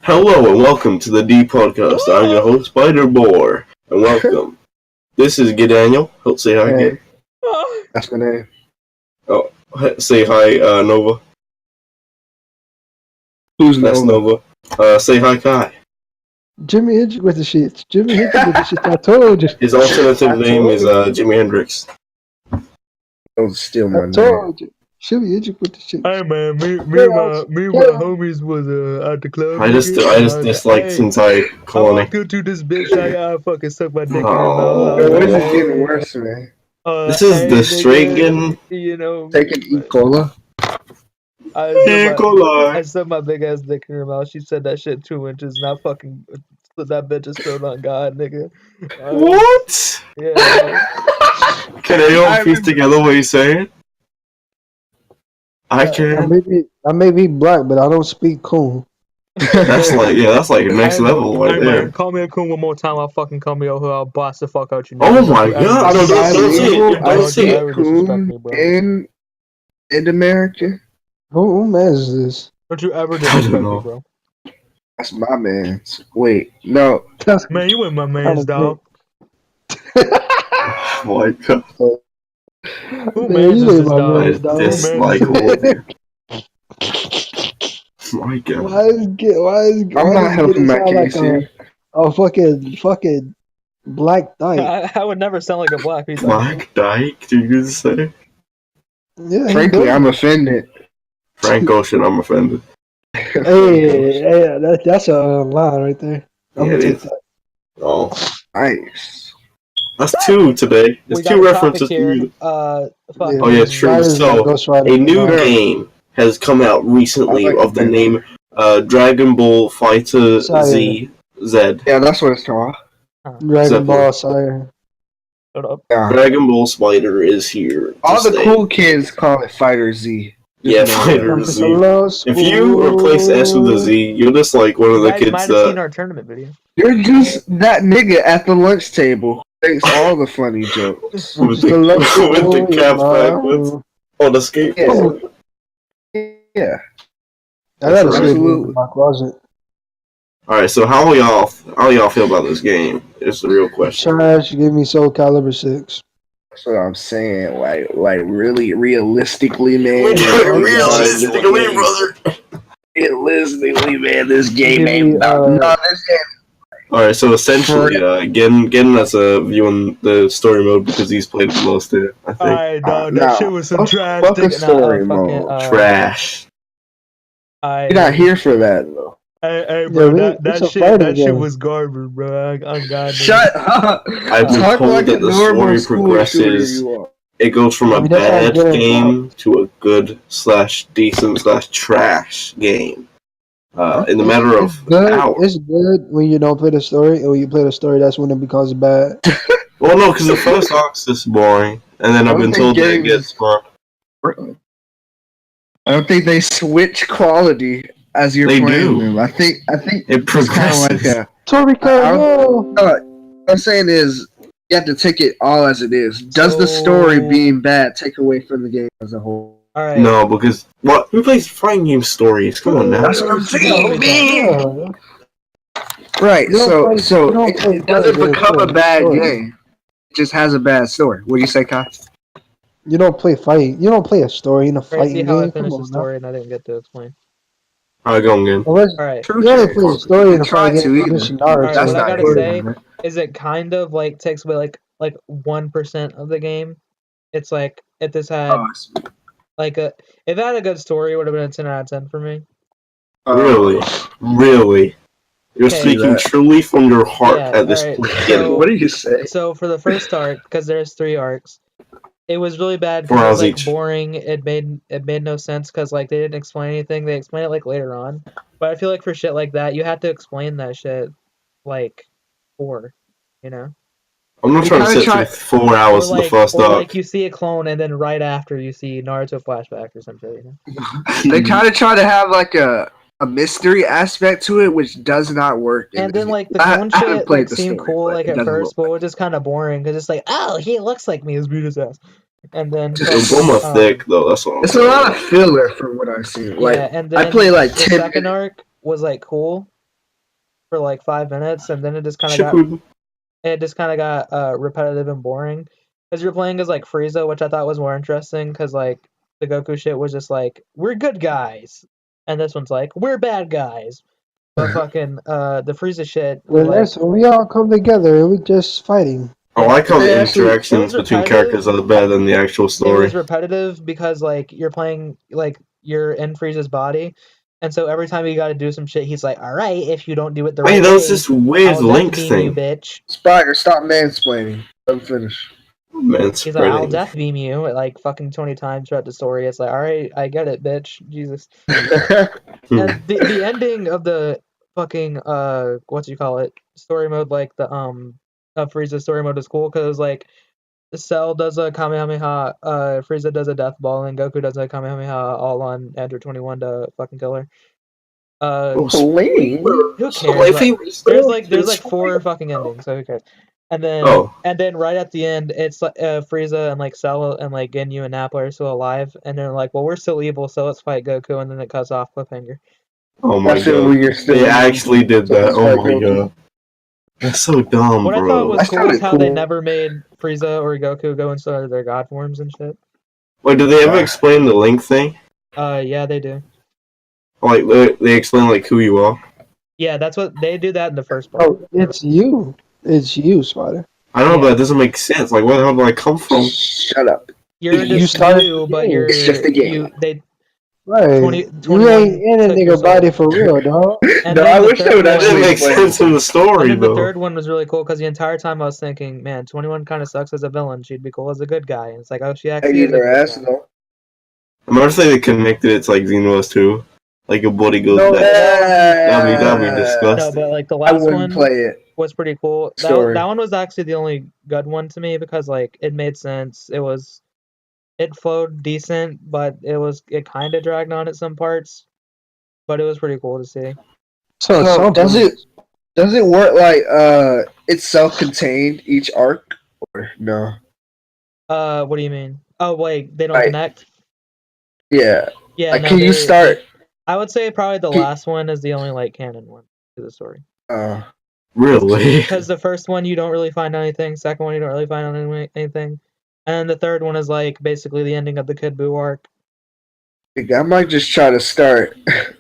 Hello and welcome to the D Podcast. I'm your host, Spidercore, and welcome. This is Geddon. Say hi, Hey. That's my name. Oh, say hi, Nova. Who's That's Nova? Nova. Say hi, Kai. Jimmy hit you with the shit. Jimmy hit you with the shit. I told you. His alternative name is Jimi Hendrix. Don't steal my I name. told you. Jimmy hit you with the shit. Hey man, me and my homies was at the club. I just dislike since I I colony. walked into this bitch. I fucking suck my dick in her Oh. mouth. What is it getting worse, man? This is the Stragan. You know, Taking E. Cola? I sucked my big ass dick in her mouth. She said that shit 2 inches. Not fucking. That bitch is still on God, nigga. What? Yeah. Can anyone piece together what he's saying? I I can. may be black, but I don't speak cool. That's like next level right Hey there. man, call me a coon one more time. I'll fucking call me over. I'll boss the fuck out you. Oh my god! Don't Don't say it. Coon in America? Who man is this? Don't you ever I disrespect don't me, know. bro. That's my man's. Wait, no. Man, you ain't my man's dog. Oh my god! Who Man, mans you is ain't this my dog? man's dog. I dislike all of you. My god! Why is I'm not helping my sound case like here. a fucking black dyke? I would never sound like a black people. Black Dyke? Did you just say? Yeah, he Frankly, does. I'm offended. Frank Ocean, I'm offended. Hey, that's a line right there. I'm Yeah, gonna it take is. that. Oh, Nice. that's two today. There's We got two a references topic to here. you. Yeah. Oh yeah, true. That is So Ghost Rider. a new Yeah. game has come out recently I like of the that. name Dragon Ball FighterZ. Z. Yeah, that's what it's called. Dragon Ball Sire. Shut up. Yeah. Dragon Ball Spider is here. to All the stay. cool kids call it FighterZ. Yeah, Just know Fighter that. Z. If you replace S with a Z, you're just like one of You the guys kids might have that. seen our tournament video. You're just that nigga at the lunch table who makes all the funny jokes. With the cap backwards. Oh, the skateboard. Yeah. I gotta That's see right. it in my closet. Alright, so how y'all feel about this game? It's the real question. Trash, give me Soul Calibur 6. That's what I'm saying. Like really realistically, man. Realistically, brother. Realistically, man, this game Give me, ain't about. No, this game. Alright, so essentially, Geddon has a view on the story mode because he's played the most of it, I think. Alright, dog. That Nah, shit was some trash. fuck a story mode. Trash. You're not here for that, though. Hey, bro, Yeah, that shit was garbage, bro. On God. Shut up. I've been Talk told like that a the normal story school progresses. shooter you are. It goes from a I mean, that's how bad good it game to a good / decent / trash game. In the matter of hours. It's good when you don't play the story, and when you play the story, that's when it becomes bad. Well, no, because the first arc's just boring, and then I've been told that it gets fun. I don't think they switch quality as you're They playing do. them. I think It it's kind of progresses. like a. Toriko, What I'm saying is, you have to take it all as it is. Does the story So- being bad take away from the game as a whole? Alright. No, because who plays fighting game stories? Come on now. That's what I'm saying, man. yeah. Right. You don't So play- you don't play it doesn't fighting become a games, bad story. game. It just has a bad story. What do you say, Kai? You don't play fighting. You don't play a story in a Crazy fighting how I game. Come finished the on, now. story and I didn't get to explain. Alright, go on again. Alright. You only play a story in a Try fighting to game. either. Mission Naruto. Alright, That's what I not gotta say here. is it kind of like takes away like 1% of the game. It's like if this had like if it had a good story, it would have been a 10 out of 10 for me. Really? You're Okay. speaking truly from your heart Yeah, at this alright, point. so- What do you say? So for the first arc, because there's 3 arcs, it was really bad 4 because it hours was like each. boring. It made no sense because like they didn't explain anything. They explain it like later on. But I feel like for shit like that, you had to explain that shit like you know? I'm not trying to sit through 4 hours in the first or arc. like you see a clone and then right after you see Naruto flashback or some shit, you know? They kind of try to have like a mystery aspect to it, which does not work. And then like the I clone haven't shit played like the seemed story, cool but like it at doesn't first, look but it was just kind of boring because it's like, oh, he looks like me, his beat his ass. And then Goma thick though. That's all. It's a lot of filler from what I've seen. Like yeah, and then I play like the 10 second minutes. arc was like cool, for like 5 minutes, and then it just kind of Shippuden. got repetitive and boring. Because you're playing as like Frieza, which I thought was more interesting. Because like the Goku shit was just like we're good guys, and this one's like we're bad guys. But fucking the Frieza shit was When like that's when we all come together and we just fighting. I like how They the actually- interactions it was between repetitive. characters are better than the actual it story. was repetitive because like you're playing like you're in Frieza's body, and so every time you got to do some shit, he's like, "All right, if you don't do it the right Wait, there was way, this weird I'll Link death beam you, thing. bitch." Spider, stop mansplaining. Let him finish. Man, He's like, "I'll spreading. death beam you," like fucking 20 times throughout the story. It's like, "All right, I get it, bitch." Jesus. And the ending of the fucking what do you call it, story mode, like the of Frieza story mode is cool because like Cell does a Kamehameha, Frieza does a death ball, and Goku does a Kamehameha all on Android 21 to fucking kill her. Lame. Who So cares? my Like, favorite there's like 4 fucking endings, so who cares? And then Oh. right at the end, it's like Frieza and like Cell and like Ginyu and Nappa are still alive, and they're like, well, we're still evil, so let's fight Goku, and then it cuts off cliffhanger. Oh my That's it, god. when you're still They evil. actually did So that. let's Oh fight my Goku. god. That's so dumb, What I bro. thought was That's cool is kinda how they cool. never made Frieza or Goku go into their god forms and shit. Wait, did they ever explain the Link thing? Yeah, they do. Like, they explain, like, who you are? Yeah, that's what they do that in the first part. Oh, it's you. It's you, Spider. I don't know, Yeah. but it doesn't make sense. Like, where the hell did I come from? Shut up. You're You just started you, the but game. you're It's just a game. you. They Right. 20 you 21 ain't in a took your nigga body soul. for real, dog. And No, then I the wish they third would It one- doesn't actually make explain sense in the And story, then the though. third one was really cool because the entire time I was thinking, man, 21 kind of sucks as a villain. She'd be cool as a good guy. And it's like, oh, she I actually need is a their good ass, guy. though. I'm gonna say they connected it to, like, Xenos too. Like, your body goes No, back. That'd be No, disgusting. but like the I last wouldn't one play it. was pretty cool. Story. That one was actually the only good one to me because like it made sense. It flowed decent, but it kind of dragged on at some parts. But it was pretty cool to see. So, So does it work like it's self-contained each arc or no? What do you mean? Oh wait, they don't Right. connect. Yeah. Yeah, Like, no, can you start? I would say probably the Can- last one is the only like canon one to the story. Really? Because the first one you don't really find anything, second one you don't really find anything, and then the third one is like basically the ending of the Kid Buu arc. I might just try to start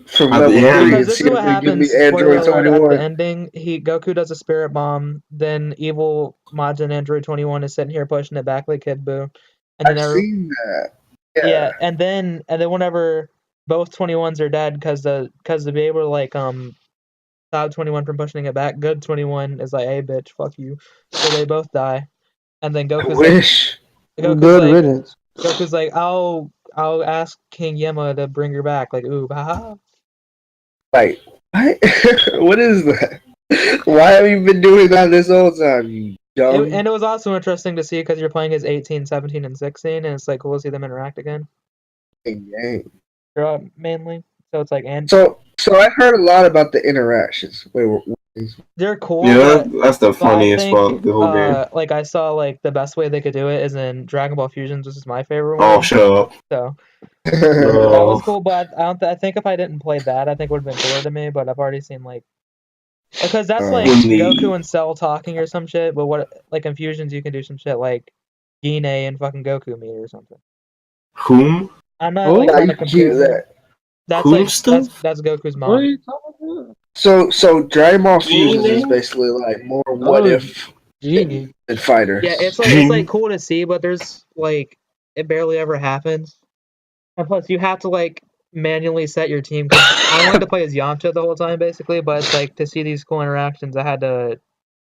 from At the level end. 3 Because and this see is if what they give happens. me Spoiler Android alert: at the 21. ending, Goku does a spirit bomb. Then evil Majin Android 21 is sitting here pushing it back like Kid Buu, and then I've seen that. yeah, and then whenever both 21s are dead, because to be able to like stop 21 from pushing it back, good 21 is like, hey bitch, fuck you. So they both die, and then I Goku's wish. good riddance. Goku's like, I'll ask King Yema to bring her back. Like, ooh, haha. Like, what? What is that? Why have you been doing that this whole time, you dumb? And it was also interesting to see because you're playing as 18, 17, and 16, and it's like cool to see them interact again. Mainly, so it's like So I heard a lot about the interactions. they're cool. Yeah, but that's the But I funniest think, part of the whole game. like I saw, like the best way they could do it is in Dragon Ball Fusions, which is my favorite Oh, one. shut up. So that No. was cool, but I think if I didn't play that, I think it would have been cooler to me. But I've already seen like because that's like When the- Goku and Cell talking or some shit. But what like in Fusions you can do some shit like Gine and fucking Goku meet or something. Whom? I'm not Oh, like trying to Like, you compare them. that. That's Cool like stuff? that's Goku's What are mom. you talking about? So Dragon Ball Fusions is Genie? basically like more what if Genie. than fighters. Yeah, it's like cool to see, but there's like it barely ever happens. And plus, you have to like manually set your team. 'Cause I wanted to play as Yamcha the whole time, basically, but it's like to see these cool interactions, I had to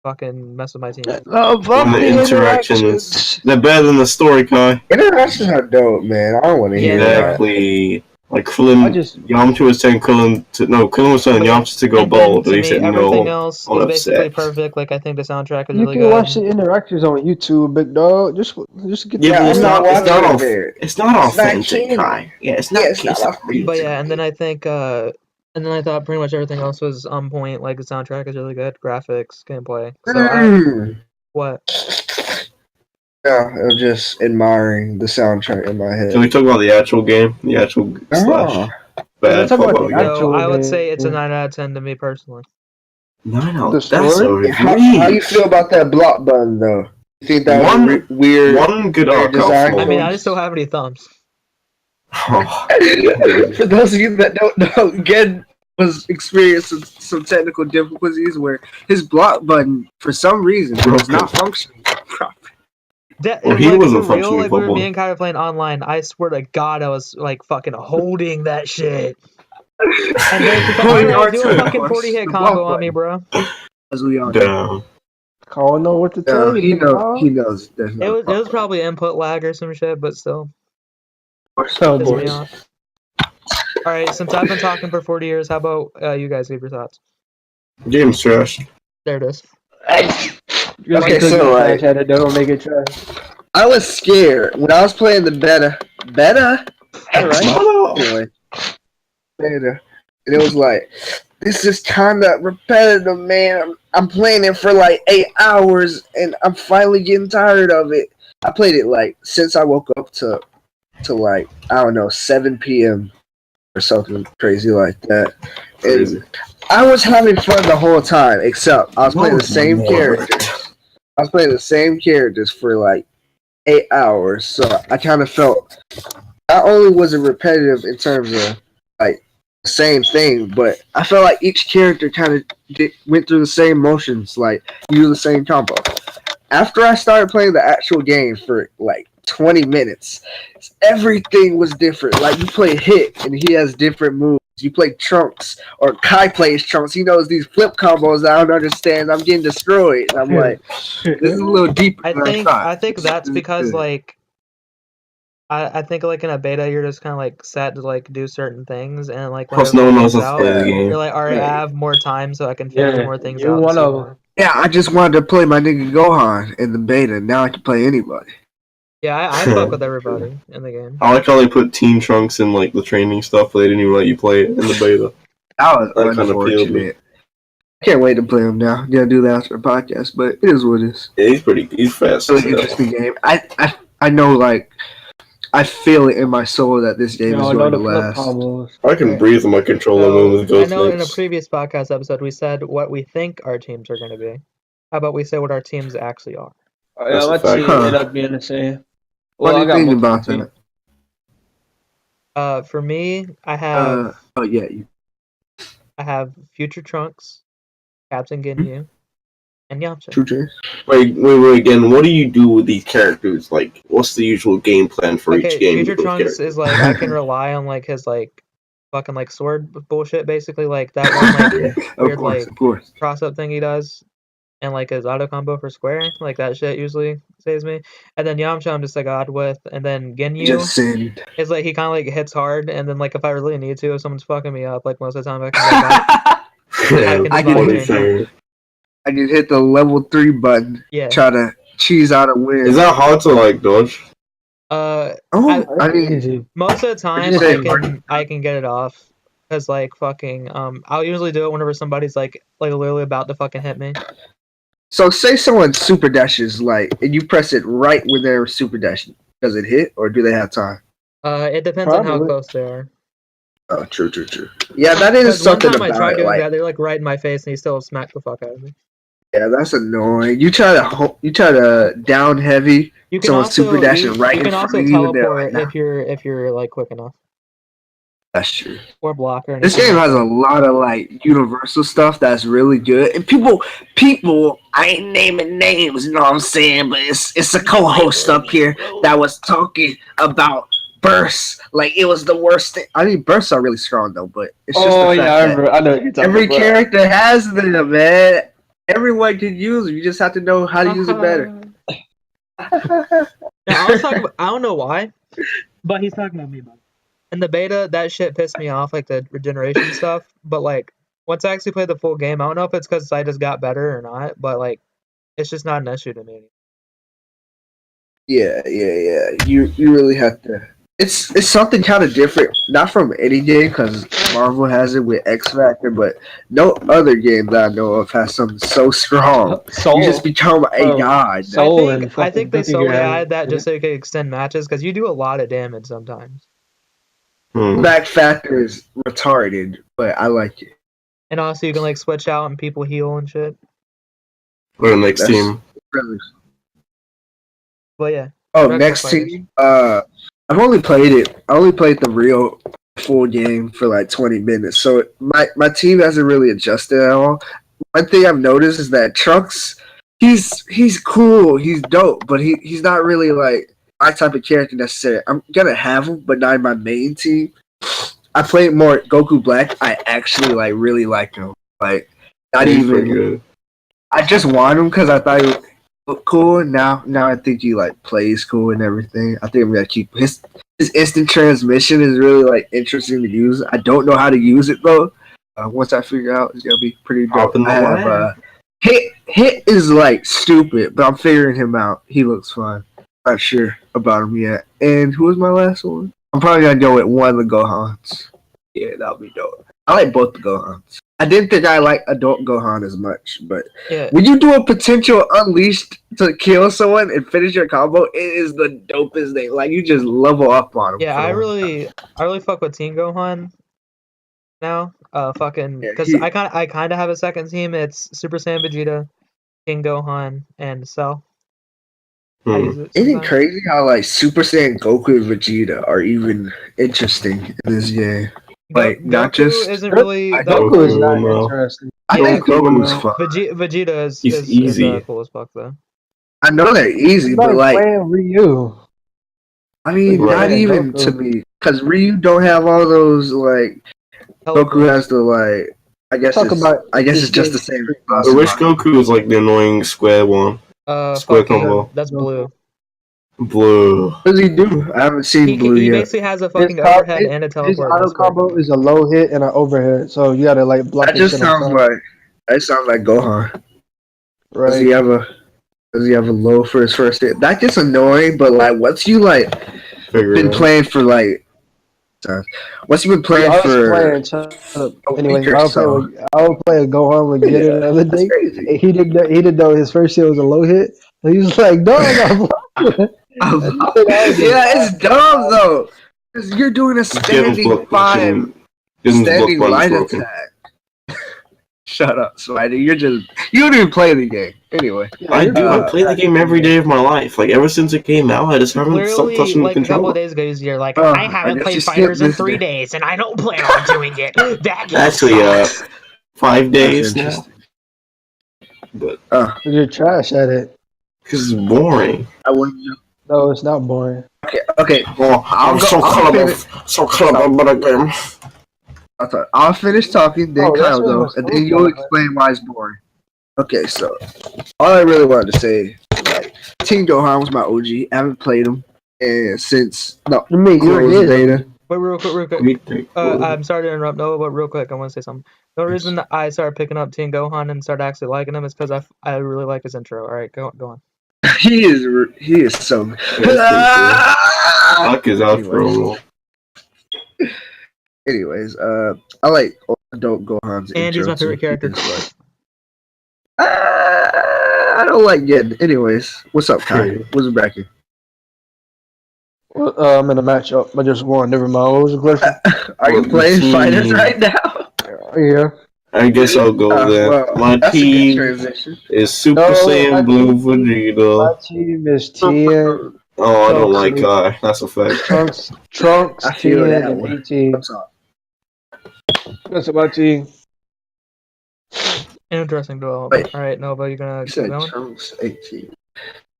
fucking mess with my team. No, fuck And the interactions. They're better than the story, Kai. Interactions are dope, man. I don't want to Yeah, hear they that. are. Exactly. Like I Krillin, just Yamcha was telling Krillin Krillin was telling But yeah, Yamcha to go and then bold, to but he me, said everything no. else I'm is basically upset. perfect. Like I think the soundtrack is you really can good. watch the interactions on YouTube, big dog. Just get Yeah, Yeah, but I'm not watching it there. it's not It's not authentic, canon. Kai. Yeah, it's Yeah, not. it's not It's not authentic. But yeah, and then I think, and then I thought pretty much everything else was on point. Like the soundtrack is really good, graphics, gameplay. So what? Yeah, I was just admiring the soundtrack in my head. Can we talk about the actual game? The actual slash Oh. bad Let's talk part about of the the game. actual So I would say it's a game. 9 out of 10 to me personally. 9 out. The That's story? a How reach. you feel about that block button though? You think that One- was weird? One good weird arc design? out I for mean, I just don't have any thumbs. For those of you that don't know, Geddon was experiencing some technical difficulties where his block button, for some reason, was not functioning properly. Well, he Like, wasn't for real, functioning like, we were me properly. and Kai were playing online. I swear to God, I was like fucking holding that shit. And then she's like, Holding alright, do a R2, fucking push 40 hit the combo block on me, bro. As we all know. Damn. I don't know what to tell you. He nigga, knows. dog. He knows. There's It no. was probably input lag or some shit, but still Oh, pissed me boy. off. Alright, since I've been talking for 40 years, how about you guys give your thoughts? Game's trash. There it is. Just Okay, because so, you like- had it, don't make it trash. I was scared when I was playing the beta. Alright. Anyway, beta, and it was like, this is kind of repetitive, man. I'm playing it for like 8 hours, and I'm finally getting tired of it. I played it like since I woke up to like, I don't know, 7 p.m. or something crazy like that. Crazy. And I was having fun the whole time, except I was playing the same Lord. characters. I was playing the same characters for like 8 hours, so I kind of felt not only was it repetitive in terms of like the same thing, but I felt like each character kind of went through the same motions, like you do the same combo. After I started playing the actual game for like 20 minutes, everything was different. Like you play Hit and he has different moves. You play Trunks or Kai plays Trunks. He knows these flip combos I don't understand. I'm getting destroyed. And I'm like, this is a little deeper than I thought. I think that's because like I think like in a beta you're just kind of like set to like do certain things, and like Plus, whenever no one it knows comes how to play the out, game. you're like, all right, Right. I have more time, so I can figure Yeah, more things you out. And see wanna- more. Yeah, I just wanted to play my nigga Gohan in the beta. Now I can play anybody. Yeah, I fuck with everybody in the game. I like how they put Team Trunks in like the training stuff, but they didn't even let you play it in the beta. That was That kinda appealed me. unfortunate. I can't wait to play him now. Gotta do that after the podcast, but it is what it is. Yeah, he's fast. It's an interesting game. I know, like, I feel it in my soul that this game You is know, I know going the to flip last. combos. I can breathe with my controller moving with So, I Ghost know in a Snakes. previous podcast episode we said what we think our teams are going to be. How about we say what our teams actually are? Yeah, That's a my fact. team Huh. ended up being the same. What Well, do I you got think multiple about teams. that? For me, I have Oh yeah, I have Future Trunks, Captain Ginyu, and Yamcha. True James. Wait, again, what do you do with these characters? Like, what's the usual game plan for each game Future with those Trunks characters? is like I can rely on like his like fucking like sword bullshit basically, like that one like weird Of course. cross up thing he does, and like his auto combo for square, like that shit usually saves me. And then Yamcha I'm just a god with, and then Ginyu Just saying. is like he kind of like hits hard, and then like if I really need to, if someone's fucking me up, like most of the time I can go back. Yeah, I can funny just thing. I just hit the level 3 button. Yeah. Try to cheese out a win. Is that hard to like dodge? Oh, I I mean, Easy. most of the time you say- I can get it off. Cause like fucking I'll usually do it whenever somebody's like literally about to fucking hit me. so say someone super dashes like, and you press it right when they're super dashing. Does it hit, or do they have time? It depends on how Probably. close they are. Oh, true. Yeah, that is Because one something time I about tried it. doing Like, that, they're like right in my face, and he still smacked the fuck out of me. yeah, that's annoying. You try to down heavy. You can Someone's also super dashing right you in can front also of you, and they're teleport like, nah. if you're like quick enough, That's true. or block or This anything game like has that. a lot of like universal stuff that's really good, and people, I ain't naming names, you know what I'm saying? But it's a co-host up here that was talking about bursts, like it was the worst thing. I mean, bursts are really strong though, but it's just Oh the fact yeah, I that remember. I know what you're talking every about. character has them, man. Everyone can use them. You just have to know how to use it better. Now, I was talking about, I don't know why, but he's talking about me. But in the beta, that shit pissed me off, like the regeneration stuff. But like once I actually played the full game, I don't know if it's because I just got better or not, but like it's just not an issue to me. Yeah. You really have to. It's something kind of different, not from any game, because Marvel has it with X Factor, but no other game that I know of has something so strong. Soul. You just become a Bro. god. Soul I and think fucking they Guilty solely Gear added that has just so you could extend matches because you do a lot of damage sometimes. Hmm. Back Factor is retarded, but I like it. And also you can like switch out and people heal and shit. Or the next That's team. really- But yeah. Oh, Retro next Fighters. team. I've only played it. I only played the real full game for like 20 minutes. So my team hasn't really adjusted at all. One thing I've noticed is that Trunks, he's cool, he's dope, but he's not really like my type of character necessarily. I'm gonna have him, but not in my main team. I played more Goku Black. I actually like really like him. Like not He's even. pretty good. I just want him because I thought he looked cool. And now I think he like plays cool and everything. I think I'm gonna keep his instant transmission is really like interesting to use. I don't know how to use it though. Once I figure out, it's gonna be pretty dope. Hop in the I have ladder. hit is like stupid, but I'm figuring him out. He looks fun. Not sure about him yet. And who was my last one? I'm probably gonna go with one of the Gohans. Yeah, that'll be dope. I like both the Gohans. I didn't think I like Adult Gohan as much, but Yeah. when you do a potential unleashed to kill someone and finish your combo, it is the dopest thing. Like you just level up on him. Yeah, for I him. really fuck with Team Gohan now. Fucking Yeah, because I kind of have a second team. It's Super Saiyan Vegeta, King Gohan, and Cell. I use it Isn't it sometimes. crazy how like Super Saiyan Goku and Vegeta are even interesting in this game? Like not Goku just isn't really I that don't Goku is cool. not no. interesting. I think Goku, Goku's no. fun. Vegeta is He's easy. cool as fuck though. I know they're easy, It's but like like playing Ryu. I mean, Right. not even Goku. to me, because Ryu don't have all those like Goku has the like. I guess Talk it's, about I guess this it's just the game. same. Or which Goku is like the annoying square one? Square Fucking combo. that's Blue. Blue. What does he do? I haven't seen Blue He yet. basically has a fucking overhead and a His teleport. auto and a square combo is a low hit and an overhead, so you gotta like block That his just shit on sounds time. like Gohan. Does Right. he have a low for his first hit? That gets annoying, but like once you like Figure been it out. playing for like, once you've been playing I was for playing. Shut up. a Anyways, week or so, I was playing Gohan with yeah, Geddon the other that's day. crazy. And he didn't know his first hit was a low hit. And he was like, "Dog, I'm blocking." Yeah, it's dumb though. 'Cause you're doing a Geddon's standing block five, button. Geddon's block standing button's light broken. attack. Shut up, Spider. You don't even play the game. Anyway, I do. I play the game every day of my life. Like ever since it came out, I just haven't stopped Literally, touching the like a couple controller. of days ago, you're like, Oh, I I haven't guess played you skipped Fighters in this 3 day. days, and I don't plan on doing it. That game Actually, sucks. 5 That's days now. interesting. But You're trash at it. because it's boring. I wouldn't. No, it's not boring. Okay. Oh, I'm so clever about a game. I'll finish talking, then Oh, that's Kyle what go, was and cool then you'll about it. explain why it's boring. Okay, so all I really wanted to say, like, Team Gohan was my OG. I haven't played him since You mean you're closed his? beta. But real quick. I'm sorry to interrupt Noah, but real quick, I want to say something. The reason that I started picking up Team Gohan and started actually liking him is because I really like his intro. All right, go on. He is so good. Fuck is out for a while. Anyways, I like Adult Gohan's And he's intro, my favorite too. character. He's like, I don't like Geddon. Anyways, what's up, Kai? What's back here? Well, I'm in a matchup. I just won. Never mind. What was the question? Are you playing FighterZ right now? Yeah. I guess I'll go there. Well, My that's a good team transition. is Super No, Saiyan my Blue My Vegeta. team is Tien, Oh, I don't like Kai. That's a fact. Trunks, I feel Tien, that and one. 18. What's up? That's my team. Interesting development. Wait. All right, Nova, you gonna You keep said going? Trunks 18.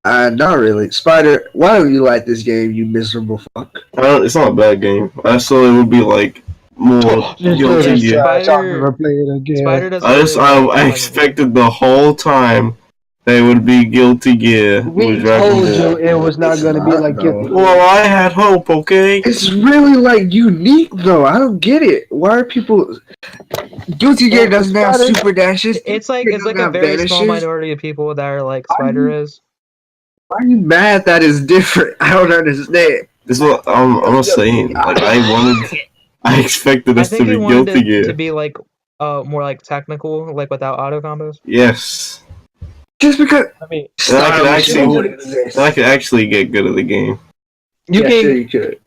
Not really. Spider, why don't you like this game, you miserable fuck? It's not a bad game. I thought it would be like more guilty gear. I'll never play it again. Spider doesn't. I expected the whole time they would be Guilty Gear We with Dragon told Ball. you it was not It's going to be not, like though. it. Well, I had hope, okay? It's really like unique though. I don't get it. Why are people Guilty Gear doesn't have Spider- super dashes? It's like Guilty Gear a doesn't very have small vanishes? minority of people that are like Why Spider you- is. Why are you mad that it's different? I don't understand. This is what I'm not saying. Like I expected I this to think he be wanted Guilty it Gear. to be like more like technical, like without auto combos. Yes, Just because I mean, and I could actually get good at the game. you yeah, can sure you could.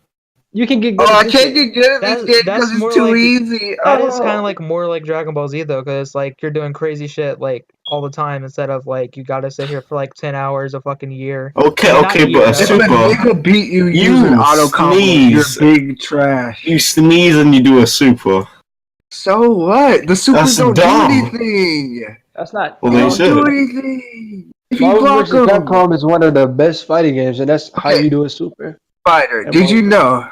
You can get Oh, good I at this can't shit. get good at this game That's because more it's too like- easy. That is kind Oh. of like more like Dragon Ball Z though, because like you're doing crazy shit like all the time instead of like you gotta sit here for like 10 hours a fucking year. Okay, I mean, not okay, year, but a If a super. nigga beat you You using auto combo, you're sneeze. big trash. You sneeze and you do a super. So what? The supers That's don't dumb. do anything. That's not. Well, They they don't should. do anything. If you Marvel block vs. them. Capcom is one of the best fighting games, and that's how Okay. you do a super. Fighter, And did you Marvel- know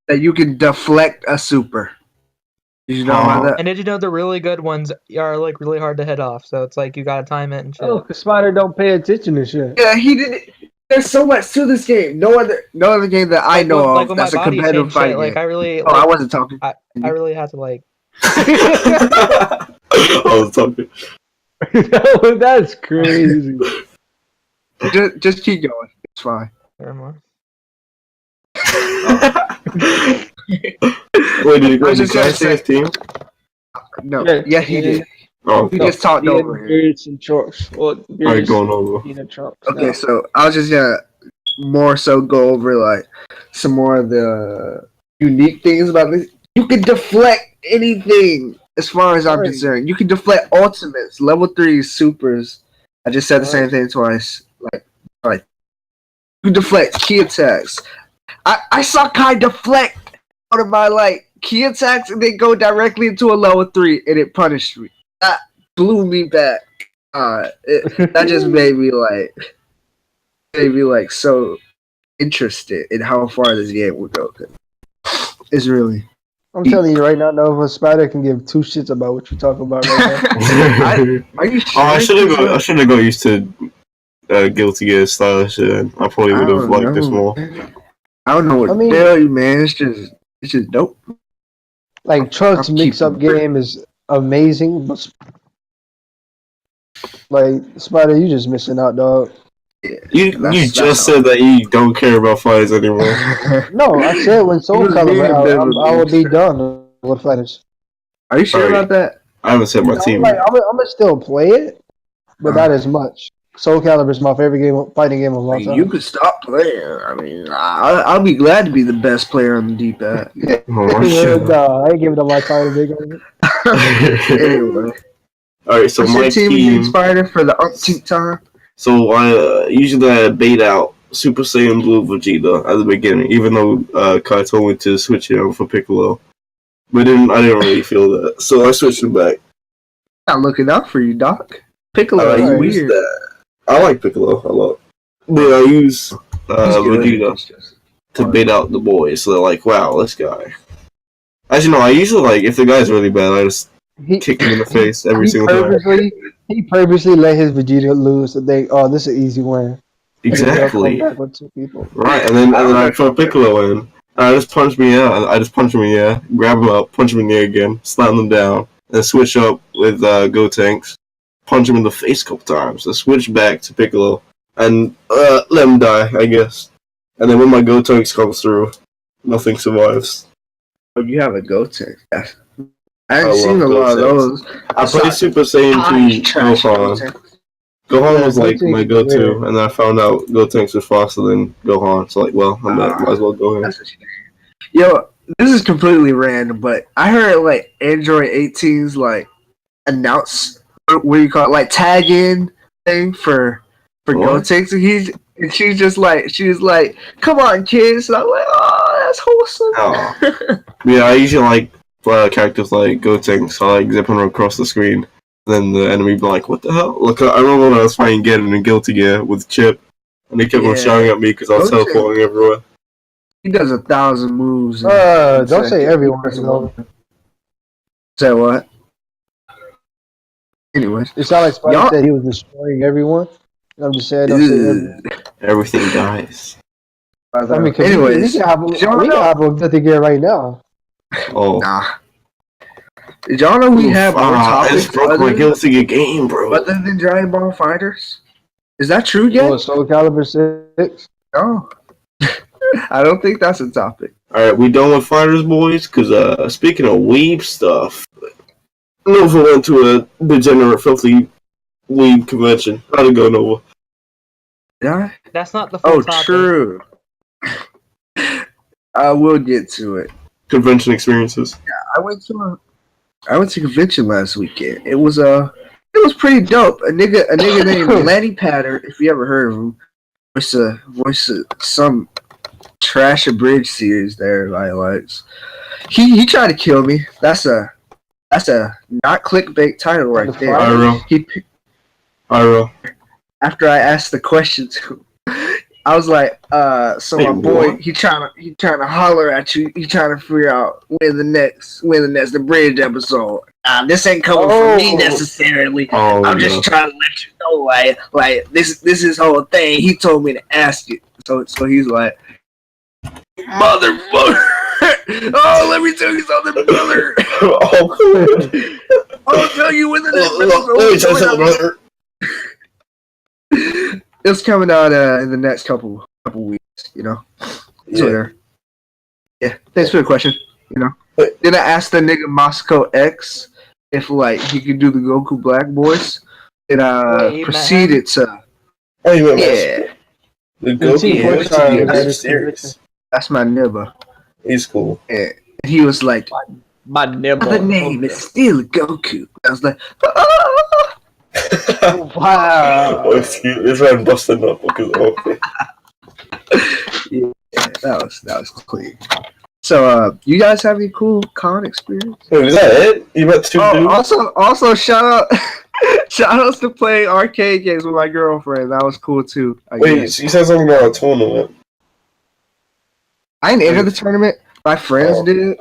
that you can deflect a super? Did you know about that? And did you know the really good ones are like really hard to hit off? So it's like you gotta time it and shit. Oh, 'cause Spider don't pay attention to shit. Yeah, he didn't. There's so much to this game. No other game that I Like, know when, of when that's my a body competitive changed fighting shit, like game. I really, Oh, I wasn't talking. I really had to like. I was talking. That's crazy. Just keep going. It's fine. Never mind. Wait, did you go I was to just gonna Clash say- his team? No. Yeah, Yeah, he did. Oh, We okay. just talked He had over here. beards and trunks. Well, Alright, beards going over. and trunks. Okay, now. so I was just gonna more so go over like some more of the unique things about this. You can deflect anything as far as I'm Right. concerned. You can deflect ultimates, level 3 supers. I just said the same thing twice. Like you can deflect key attacks. I saw Kai deflect one of my like key attacks and then go directly into a level 3 and it punished me. That blew me back. That just made me like so interested in how far this game would go. It's really. I'm telling you right now, Nova Spider can give two shits about what you're talking about right now. Are you sure? I should have got used to Guilty Gear style shit. I probably would have liked this more. I don't know what to tell you, man. It's just dope. Like Trunks I'm mix-up keeping- game is amazing, but like Spider, you just missing out, dog. You That's just said that you don't care about fighters anymore. No, I said when Soul was Calibur being out, Beverly. I will be done with fighters. Are you sure Alright. about that? I haven't set my I'm team. like, I'm gonna still play it, but not as much. Soul Calibur is my favorite fighting game of all time. You could stop playing. I mean, I'll be glad to be the best player on the D-pad. Oh, shit. Nah, I ain't giving up my title, big on it. Anyway, Alright, so what's my your team team. against Spider for the umpteenth time? So I usually bait out Super Saiyan Blue Vegeta at the beginning, even though Kai told me to switch it out for Piccolo. But then I didn't really feel that, so I switched it back. Not looking out for you, Doc. Piccolo I is use weird. that. I like Piccolo a lot, but I use He's good. Vegeta to bait out the boys. So they're like, "Wow, this guy." Actually, no. I usually like if the guy's really bad, I just He, kick him in the face every he single time. he purposely let his Vegeta lose to think, oh, this is an easy win. Exactly. He'll come back with two people. Right, and then I throw Piccolo in. And I just punch me out. I just punch him in the air, grab him up, punch him in the air again, slam them down, and switch up with Gotenks, punch him in the face a couple times, then switch back to Piccolo, and let him die, I guess. And then when my Gotenks comes through, nothing survives. Oh, you have a Goten. I I haven't seen a love lot of Gotenks. those. I played Super Saiyan 2 Trash Gohan. Goten. Gohan Yeah, was like Gotenks my is go-to, weird. and then I found out Gotenks was faster than Gohan, so like, well, I might as well go ahead. That's a shame. Yo, this is completely random, but I heard like Android 18's like announce what do you call it, like tag in thing for What? Gotenks, and she's like, come on, kids. And I'm like, oh, that's wholesome. Oh. Yeah, I usually like characters like Gotenks, I like zipping across the screen. Then the enemy be like, what the hell? Look, I remember when I was fighting Geddon in Guilty Gear with Chip, and he kept on Yeah. shouting at me because I was Goten. teleporting everywhere. He does 1,000 moves. Don't say everyone. Though. Say what? Anyways, It sounded like Spider Y'all- said he was destroying everyone. And I'm just saying, don't say everyone. Everything dies. I mean, 'cause anyways, we can have a Guilty Gear right now. Oh. nah. Did y'all know we have more I topics just broke my Guilty Gear game, bro. other than Dragon Ball Fighters? Is that true yet? Oh, Soul Calibur 6. No. I don't think that's a topic. Alright, we done with Fighters, boys? Because, speaking of weeb stuff, Nova went to a degenerate, filthy weeb convention. How'd it go, Nova? Did I? That's not the full Oh, topic. true. I will get to it. Convention experiences. I went to convention last weekend. It was pretty dope. A nigga named Lanny Patter, if you ever heard of him, voice of some trash abridged series there highlights. He tried to kill me. That's a not clickbait title right there. Iro. After I asked the question to him, I was like, so my boy, he trying to holler at you. He trying to figure out when the next bridge episode. This ain't coming from me necessarily. I'm just trying to let you know, like this is whole thing. He told me to ask you. So he's like, motherfucker. Oh, let me tell you something, brother. I'll tell you when the next episode. Let me tell you something, brother. It's coming out in the next couple weeks, you know. So yeah. Thanks for the question. You know, then I asked the nigga Moscow X if like he could do the Goku Black voice, and I proceeded to. Oh, you meant the Goku voice? That's my nibba. He's cool. And he was like, my nibba. The name is still Goku. I was like, Wow. Oh, this man busted up because yeah, that was clean. So, you guys have any cool con experience? Wait, is that it? You met two dudes? Also, shout outs to playing arcade games with my girlfriend. That was cool too. Wait, so you said something about a tournament? I didn't enter the tournament. My friends did.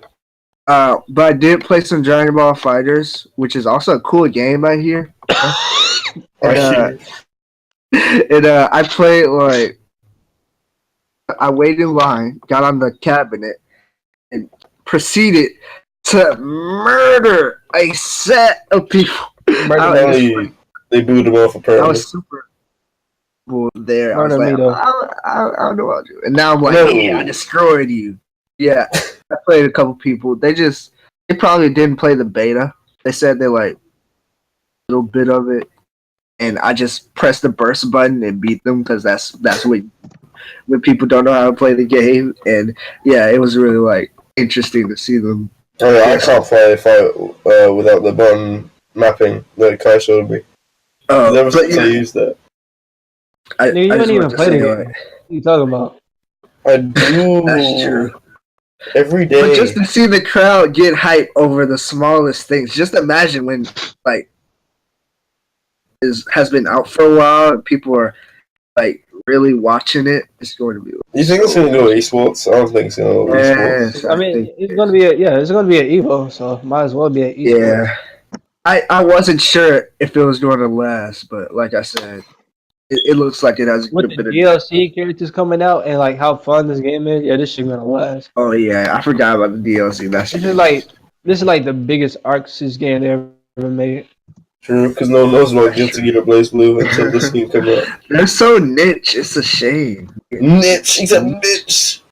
But I did play some Dragon Ball FighterZ, which is also a cool game I hear. And I played like I waited in line, got on the cabinet, and proceeded to murder a set of people. They booed him off apparently. I was super cool there. I was like, I don't know what I'll do. And now I'm like, I destroyed you. Yeah, I played a couple people. They probably didn't play the beta. They said they like a little bit of it, and I just pressed the burst button and beat them because that's when people don't know how to play the game. And yeah, it was really like interesting to see them. Oh, yeah, I can't play fight without the button mapping that Kai showed me. I never used that. You don't even play the game. What are you talking about? I do. That's true. Every day. But just to see the crowd get hype over the smallest things, just imagine when like has been out for a while and people are like really watching it. It's going to be. You think it's going to go esports? I don't think so. Yes, I mean, it's going to be it's going to be an Evo, so might as well be an esports. Yeah, I wasn't sure if it was going to last, but like I said, it looks like it has a with good the bit of DLC characters coming out and like how fun this game is. Yeah, this shit gonna last. Oh yeah, I forgot about the DLC. This is like the biggest ArcSys game they ever made. True, because no one knows about Guilty Gear Blaze Blue until this game comes out. They're so niche. It's a shame. Niche. He's a niche.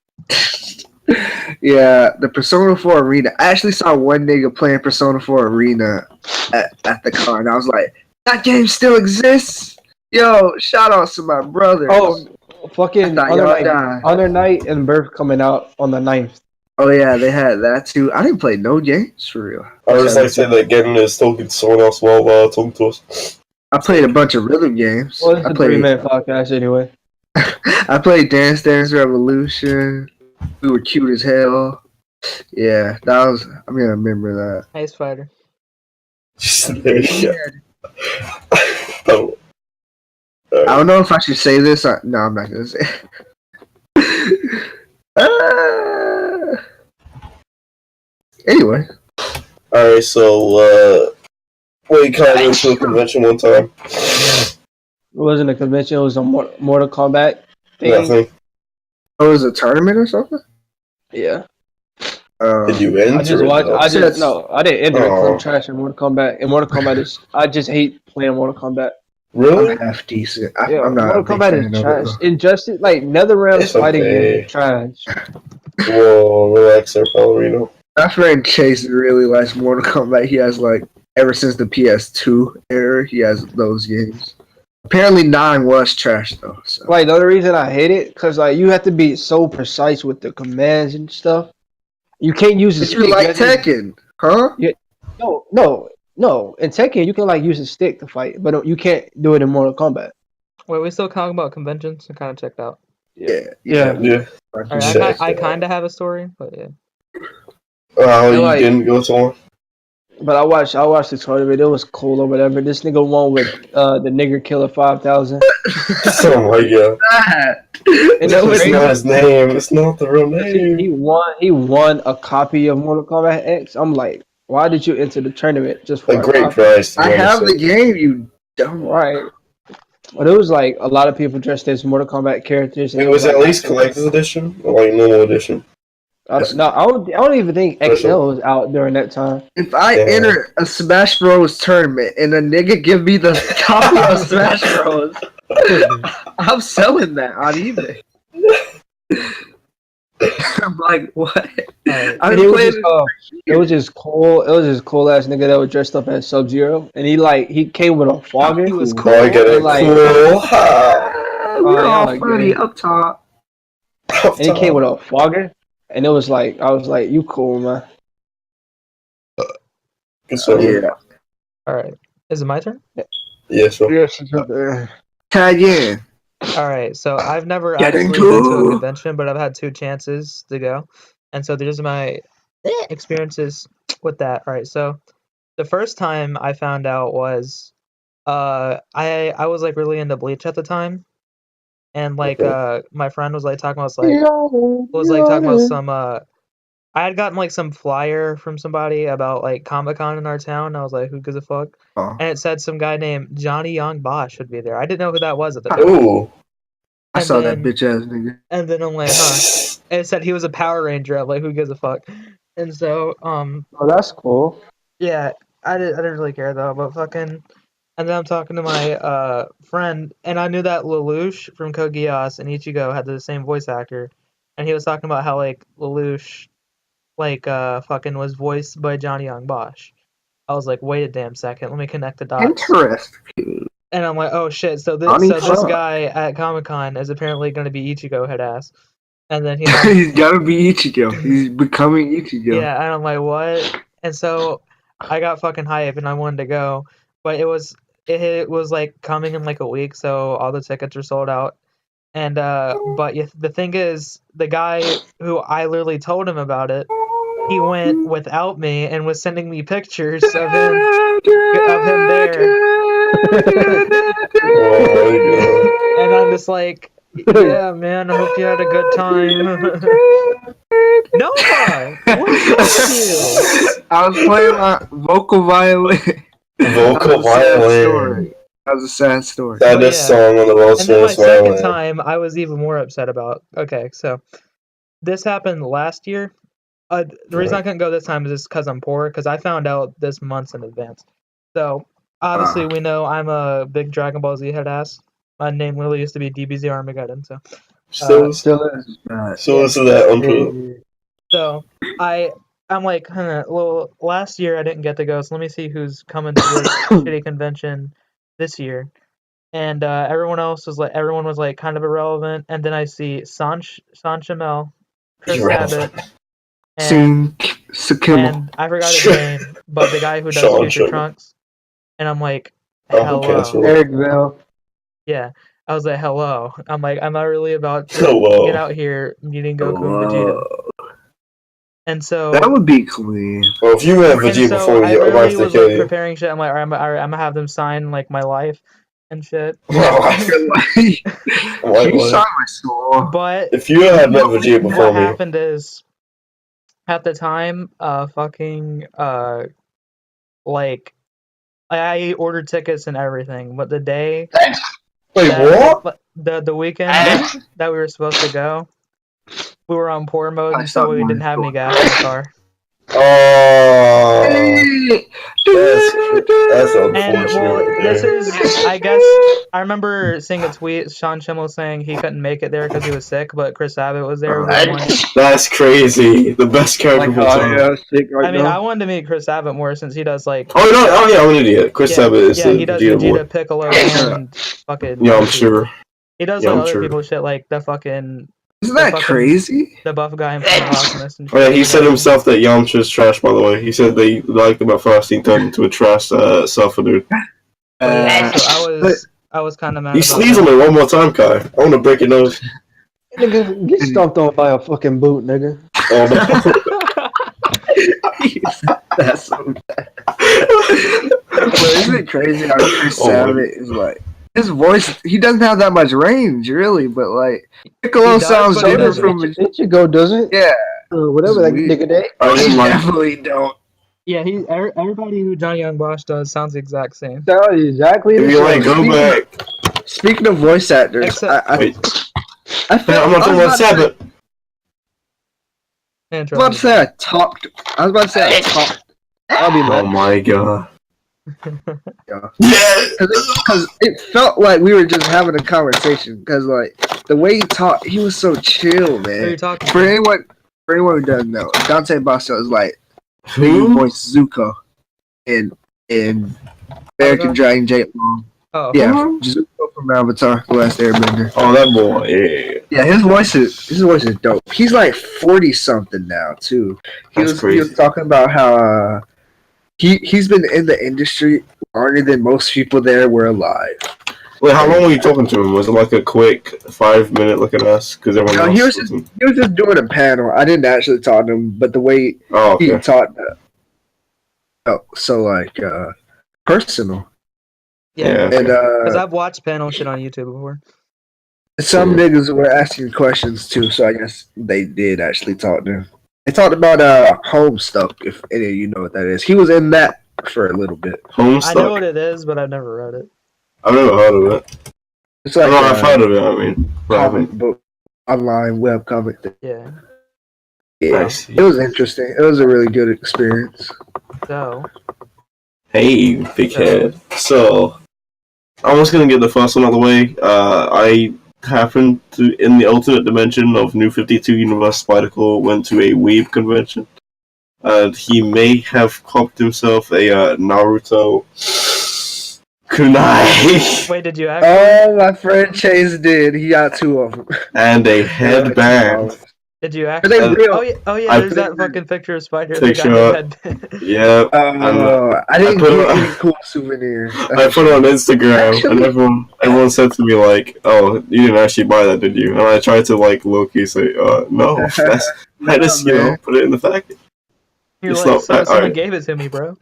Yeah, the Persona 4 Arena. I actually saw one nigga playing Persona 4 Arena at the con. And I was like, that game still exists? Yo, shout out to my brother. Oh, fucking Other Night and Birth coming out on the 9th. Oh yeah, they had that too. I didn't play no games for real. I was just like saying that Geddon is talking to someone else while talking to us. I played a bunch of rhythm games. Well, it's a 3-minute podcast anyway. I played Dance Dance Revolution. We were cute as hell. Yeah, I'm gonna remember that. Ice Fighter. Oh. I don't know if I should say this. No, I'm not gonna say. Anyway. Alright, so you kind of went to a convention one time. It wasn't a convention. It was a Mortal Kombat thing. Nothing. Oh, it was a tournament or something? Yeah. Did you enter? I didn't enter it. I'm trash in Mortal Kombat. And Mortal Kombat I just hate playing Mortal Kombat. Really? I'm half decent. I'm not. Mortal Kombat is trash. Injustice, like NetherRealm's fighting game is trash. Whoa, relax there, Ballerino. My friend Chase really likes Mortal Kombat. He has ever since the PS2 era, he has those games. Apparently 9 was trash though. So. Like the only reason I hate it, cause like you have to be so precise with the commands and stuff. You can't use a But stick. you like have to- Tekken, huh? No. In Tekken, you can like use a stick to fight, but you can't do it in Mortal Kombat. Wait, we still talking about conventions? I kind of checked out. Yeah. Yeah. Alright, Check I it kind of have a story, but yeah. Oh, And, you like- didn't go to one? But I watched the tournament. It was cool or whatever. This nigga won with the nigger killer 5,000. Oh my god. And That the was crazy- not his name. It's not the real name. He won a copy of Mortal Kombat X. I'm like, why did you enter the tournament just for A great copy? prize. to I win have this the game, you dumb. Right. But it was like a lot of people dressed as Mortal Kombat characters. And It was like, at least collector's edition or like normal edition. I don't even think XL was out during that time. If I Yeah. enter a Smash Bros tournament and a nigga give me the copy of Smash Bros, I'm selling that on eBay. I'm like, what? Alright. I And it was played just, it was just cool. It was this cool ass nigga that was dressed up as Sub-Zero, and he came with a fogger. He was Oh, I get it. and, like- Cool. we're y'all all are funny gay. up top. And he came with a fogger, and it was like I was like, "You cool, man?" Yeah. Alright. Is it my turn? Yeah, sure. Yes. Tag in. Alright, so I've never Geddon actually been to a too. convention, but I've had 2 chances to go. And so there's my experiences with that. Alright, so the first time I found out was I was like really into Bleach at the time. And like my friend was like talking about some I had gotten like some flyer from somebody about like Comic-Con in our town. I was like, who gives a fuck? Oh. And it said some guy named Johnny Young Bosch would be there. I didn't know who that was at the time. Ooh. I And saw then- that bitch ass nigga. And then I'm like, huh. And it said he was a Power Ranger. I'm like, who gives a fuck? And so, Oh, that's cool. yeah, I didn't really care though, but fucking. And then I'm talking to my friend, and I knew that Lelouch from Code Geass and Ichigo had the same voice actor, and he was talking about how like Lelouch, like fucking was voiced by Johnny Young Bosch. I was like, wait a damn second, let me connect the dots. Interesting. And I'm like, oh shit, so Johnny this fuck. guy at Comic-Con is apparently going to be Ichigo head ass. And then He's gotta be Ichigo. He's becoming Ichigo. yeah, and I'm like, what? And so I got fucking hype and I wanted to go, but it was like coming in like a week, so all the tickets are sold out. And but the thing is, the guy who I literally told him about it, he went without me and was sending me pictures of him there. Oh my And I'm just like, yeah, man, I hope you had a good time. Noah, what's with you? I was playing my vocal violin. god. Vocal That was a sad violin. story. That was a sad story. That Oh, is yeah. song on the world's And then my famous second violin. time, I was even more upset about. Okay, so this happened last year. The reason I couldn't go this time is just because I'm poor, because I found out this months in advance. So, obviously, we know I'm a big Dragon Ball Z head ass. My name literally used to be DBZ Armageddon, so. Still, Still is. so is that untrue? So, I'm like, well, last year I didn't get to go, so let me see who's coming to this shitty convention this year. And everyone was like kind of irrelevant. And then I see Sanchamel, Chris Irrelevant. Sabat, Soon, Sakimo. and I forgot his name, but the guy who does Sean Future Sherman. Trunks. And I'm like, Oh, who hello. cares? Eric Bell. Yeah, I was like, hello. I'm like, I'm not really about to Hello. get out here meeting Goku and Vegeta. And so That would be clean. Well, if you have and Vegeta so before I you, I'm about literally to was kill like you. preparing shit. I'm like, I'm gonna have them sign like my life and shit. He What? saw my soul. But If you had met Vegeta before what me, happened is, at the time, like, I ordered tickets and everything, but the day wait, that, what? the weekend that we were supposed to go, we were on poor mode, I and so saw we my didn't have any soul. gas in the car. Oh, That's And well, unfortunate. this is, I guess, I remember seeing a tweet, Sean Schimmel saying he couldn't make it there because he was sick, but Chris Abbott was there with his wife. That's crazy. The best character Like, of all time. yeah, sick right I mean, now. I wanted to meet Chris Abbott more since he does like, Oh no! Oh yeah, I'm an idiot. Chris Abbott is yeah, the he does Vegeta Vegeta, boy. Piccolo, and fucking. Yeah, I'm Goku. sure. He does Yeah, like I'm other sure. people's shit, like the fucking Isn't that fucking- crazy? the buff guy in Full Alchemist. And Oh yeah, he shit said like himself that Yamcha's trash. By the way, he said they liked him at first. He turned into a trash self dude. But yeah, so I was kind of mad. You about sneeze that. on me one more time, Kai. I want to break your nose. Nigga, get stomped on by a fucking boot, nigga. Oh no! That's so bad. But isn't it crazy how Chris Oh, Abbott is like his voice? He doesn't have that much range, really. But like Piccolo He does, sounds but he different doesn't. from Ichigo doesn't. yeah. Or whatever that Sweet. nigga did. I He didn't like. definitely don't. Yeah, everybody who Johnny Young Bosch does sounds the exact same. Tell you exactly If the you like, same. go back. Speaking of voice actors, Except- Wait, I felt I'm not talking about Sabbath. I was about to say I talked. I was about to say I talked. I'll be Oh mad. my god. Yeah. Yeah. Because it felt like we were just having a conversation. Because like the way he talked, he was so chill, Who are you man. talking For to? anyone who doesn't know, Dante Basso is like he Who? voiced Zuko in American Dragon J. Long. Oh, Yeah, Zuko from Avatar: The Last Airbender. Oh, that boy. Yeah. Yeah, his voice is dope. He's like 40 something now too. He That's was crazy. talking about how he's been in the industry longer than most people there were alive. Wait, how long were you talking to him? Was it like a quick 5-minute look at us? Because everyone No, else he was just doing a panel. I didn't actually talk to him, but the way Oh, he okay. talked, so like personal. Yeah. And because I've watched panel shit on YouTube before. some Yeah. niggas were asking questions too, so I guess they did actually talk to him. They talked about home stuff, if any of you know what that is. He was in that for a little bit. I know Homestuck? what it is, but I've never read it. I've never heard of it. It's like No, I've heard of it, I mean. But I comic haven't. book, online web comic thing. Yeah. Yeah, I see. it was interesting. It was a really good experience. So Hey, big head. So, I'm just gonna get the first one out of the way. I happened to, in the alternate dimension of New 52 Universe, Spidercore went to a Weeb convention. He may have copped himself a Naruto kunai wait, did you actually? Oh, my friend Chase did. He got 2 of them. and a headband. Did you Are actually? they real? Oh yeah. I There's that think- fucking picture of Spider. Picture the up. guy head. Yeah, I didn't put get it on- any cool souvenirs. I put it on Instagram, and Actually- everyone said to me like, "Oh, you didn't actually buy that, did you?" And I tried to like low-key say, "No, I just man. put it in the packet." You're It's like, not- someone alright. gave it to me, bro.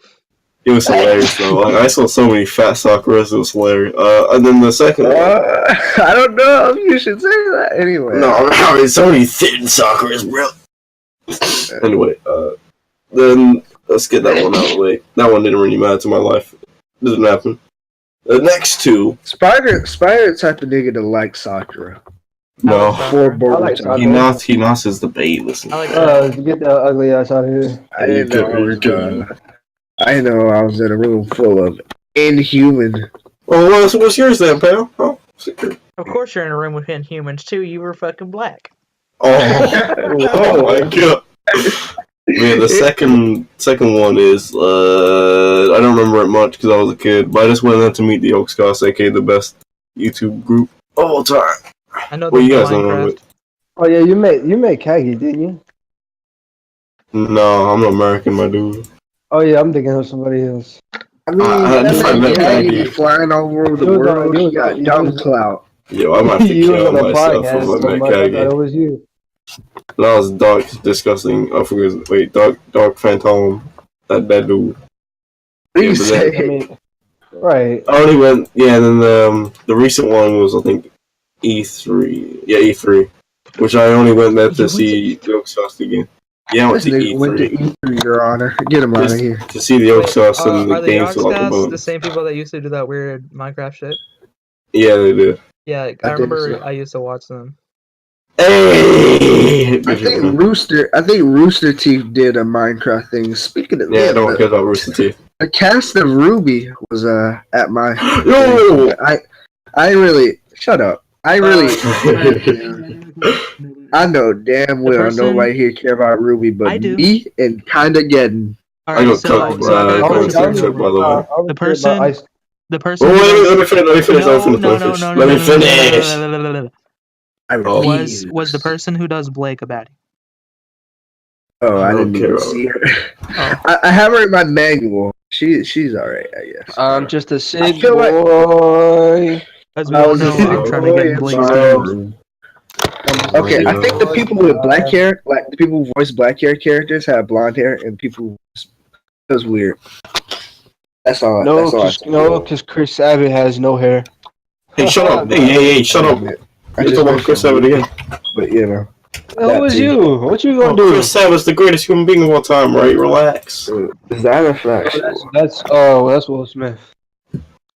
It was hilarious though. Like I saw so many fat Sakuras, it was hilarious. And then the second one, I don't know if you should say that anyway. no, I mean, so many thin Sakuras, bro. Anyway, then let's get that one out of the way. That one didn't really matter to my life. Doesn't happen. The next two, Spider type of nigga to like Sakura. no. For I like Boruto. Sakura. He knows his debate. Listen, I like Get the ugly ass out of here. I didn't know I was I know I was in a room full of inhuman. well, what's yours then, pal? Oh, secret. Of course, you're in a room with Inhumans too. You were fucking black. Oh my god. Man, the second one is I don't remember it much because I was a kid, but I just went there to meet the Oakscast, aka the best YouTube group of all time. I know. Well, you the guys don't know Minecraft. it. Oh yeah, you made Kagi, didn't you? No, I'm American, my dude. Oh yeah, I'm thinking of somebody else. I mean, I that find man that Maggie Maggie. be flying all over the You was on- world. you He was got on- you dumb was- clout. Yo, I might have to You kill was on the myself podcast if so I met much. I thought Kagi. it was you. That was dark, disgusting. I forget. Wait, dark Phantom. That dude. What do you Yeah, but say? I mean, right? I only went. Yeah, and then the recent one was I think E3. Yeah, E3, which I only went there to see the Oakscast again. Yeah, I went This to nigga went to E3 E3, Your Honor. Get him out of here. to see the Oakscast and Are the the games for like a Yogscast the month. same people that used to do that weird Minecraft shit? Yeah, they did. Yeah, I I think remember. so. I used to watch them. Hey, hate I Vegeta, think man. Rooster Teeth did a Minecraft thing. Speaking of Yeah, I don't care about Rooster Teeth. the cast of Ruby was at my Yo! I really shut up. I really Maybe. I know damn The well person- nobody here care about Ruby but I do. me and kinda Geddon. All I right, got so I got a comment question for section, by you. the way. The person, the person. Oh, who let me does- finish. Let me finish. No, Let me no, finish. no, no, Let me no, no, no, no, finish. no, no, no, no, no. I Oh. refuse. Was the person who does Blake a baddie? Oh, I I don't didn't care even about see her. Oh. I have her in my manual. She's alright, I guess. I'm just a sick feel like- boy. As we I all was know, just I'm trying to get in Blake's bro. DMs. Okay, I think the boy. people with black hair, like the people who voice black hair characters, have blonde hair, and people who it was weird. That's all. No, that's all. because Chris Sabat has no hair. Hey, shut up. Hey, shut up. I You just talking went about Chris for Sabat again? but you know, Who was too. you? What you gonna Oh, do? Chris Sabat's the greatest human being of all time, right? Relax. Is that a fact? That's Will Smith.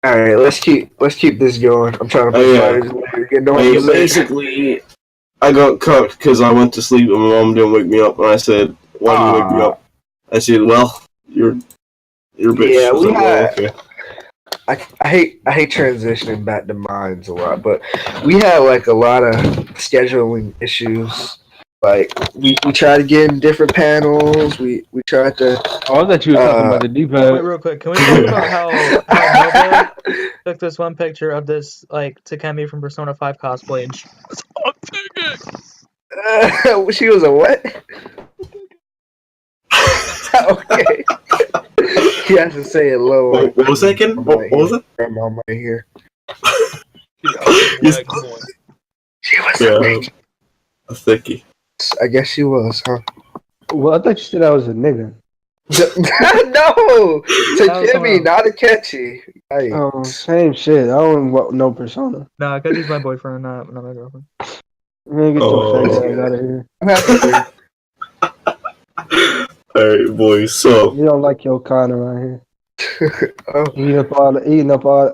All right, let's keep this going. I'm trying to play Spiders. Hey, basically, I got cut because I went to sleep and my mom didn't wake me up. And I said, "Why didn't you wake me up?" I said, "Well, you're a bitch." Yeah, I was we like, "Well, had- okay." I hate transitioning back to mines a lot, but we had like a lot of scheduling issues. Like we tried to get in different panels. We tried to. Oh, I thought you were talking about the deep Wait, real quick, can we talk about how Nova took this one picture of this like Takemi from Persona 5 cosplay and she was She was a what? Okay. You have to say it low. What was that again? What was it? Grandma might hear. Yes. She was Yeah. a bitch. A thickie. I guess she was, huh? Well, I thought you said I was a nigga. No, was someone Takemi, else. not a catchy. Oh, same shit. I don't want no Persona. Nah, because he's my boyfriend, not my girlfriend. Man, get Oh. your fat ass out of here. I'm happy. Alright, boys. So, You don't like your kind around here. Oh, Eating up all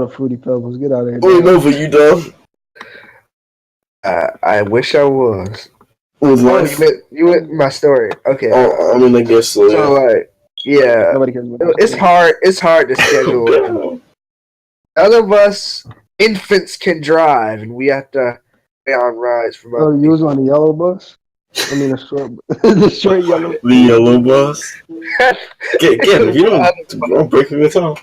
the fruity pebbles. Get out of here. oh, dog. Nova, you done? I wish I was. With Oh, life? you went my story. Okay. Oh, I mean, I guess so. So like, yeah, Nobody cares about it's hard. It's hard to schedule. None of us infants can drive, and we have to stay on rides from Oh, other you was on the yellow bus? I mean, the short, the short yellow. The yellow bus. Get it. You don't. I'm breaking the top.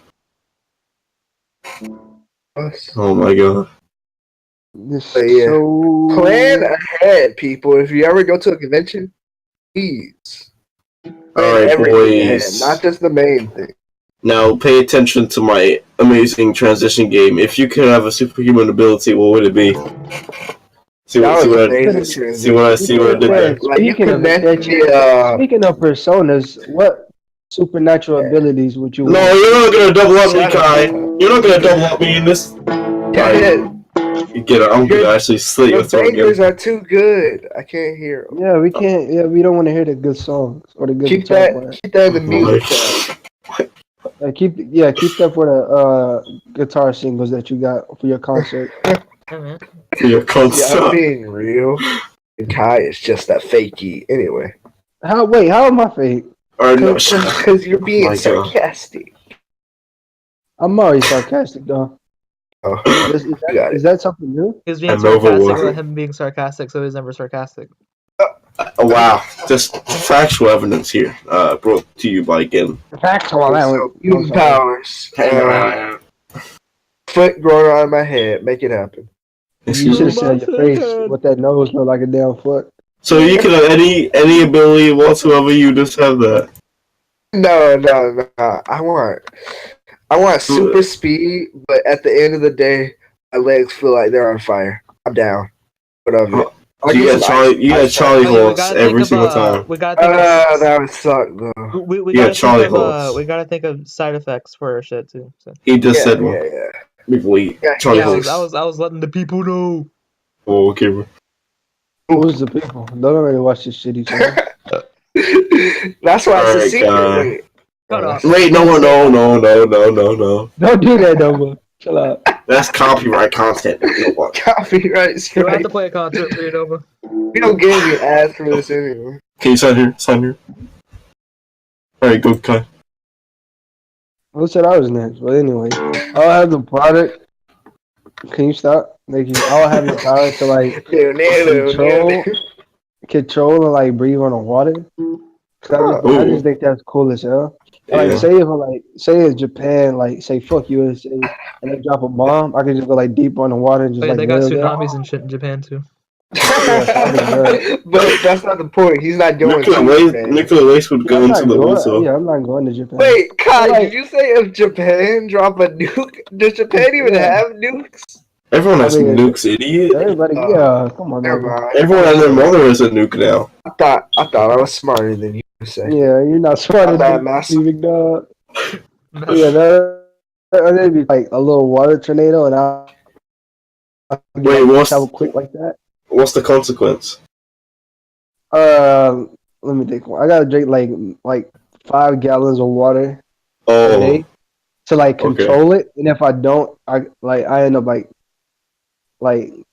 bus. Oh my god. This But yeah. so Plan ahead, people. If you ever go to a convention, please. Alright, everything ahead, boys. not just the main thing. Now, pay attention to my amazing transition game. If you could have a superhuman ability, what would it be? See what I did there? Like you Speaking of connect attention, speaking of personas, what supernatural abilities would you No, want? you're not gonna double up me, Shut up. Kai. You're not gonna double up me in this. You get it. I'm gonna actually slit your The throat bangers again. are too good. I can't hear 'em. Yeah, we can't. Yeah, we don't want to hear the good songs or the good Keep guitar that. playing. Keep that in the music tab. Keep that for the guitar singles that you got for your concert. Mhm. For your Yeah, I'm concert. being real. And Kai is just that fakey. Anyway, How am I fake? Or no, shut up. because you're being My God. sarcastic. I'm already sarcastic though. Oh, Is, is, you that, got is it. that something new? He was being And Nova sarcastic was. about him being sarcastic, so he's never sarcastic. Oh, wow. Just factual evidence here. Brought to you by again. Factual. So, mutant powers. Foot growing out of my head. Make it happen. You should have said your face. What that nose look like a damn foot. So you can have any ability whatsoever. You just have that. No. I want super speed, but at the end of the day, my legs feel like they're on fire. I'm down. Whatever. You got Charlie horse every single time. We gotta think of. That would suck though. We Yeah, gotta Charlie think of. horse. We gotta think of side effects for our shit too. So. He just said Yeah. wait. Yeah, Charlie Yeah, horse. I was letting the people know. Oh, okay, bro. Who's the people? Don't already watch this shit each other. That's why it's a Alright, secret. guy. Wait. Shut up. Wait, no. Don't do that, Nova. Chill out. That's copyright content. You know what? Copyright You have strike. to play a concert for you, Nova. We don't get any ads for this anyway. Okay, sign here. Sign here. Alright, go, Kai. Who said I was next? But anyway, I'll have the product. Can you stop? I'll have the power to like control and like breathe on the water. 'Cause I just think that's cool as hell. Like, Yeah. say it's Japan, like, say fuck USA, and they drop a bomb, I can just go like deep on the water and just Wait, like they got live there. tsunamis and shit in Japan too. But that's not the point. He's not going to Japan. Nuclear waste would go into the water. Yeah, I'm not going to Japan. Wait, Kai, Like- did you say if Japan drop a nuke? Does Japan even have nukes? Everyone has I mean, nukes, idiot. Everybody, yeah, come on, Never man. mind. Everyone and their mother is a nuke now. I thought I was smarter than you were saying. Yeah, you're not smart My bad, enough, Master. big dog. Yeah, that'd be like a little water tornado, and I'll Wait, what's travel quick like that. the consequence? Let me think. I gotta drink like 5 gallons of water a Oh, day to like control it, and if I don't, I end up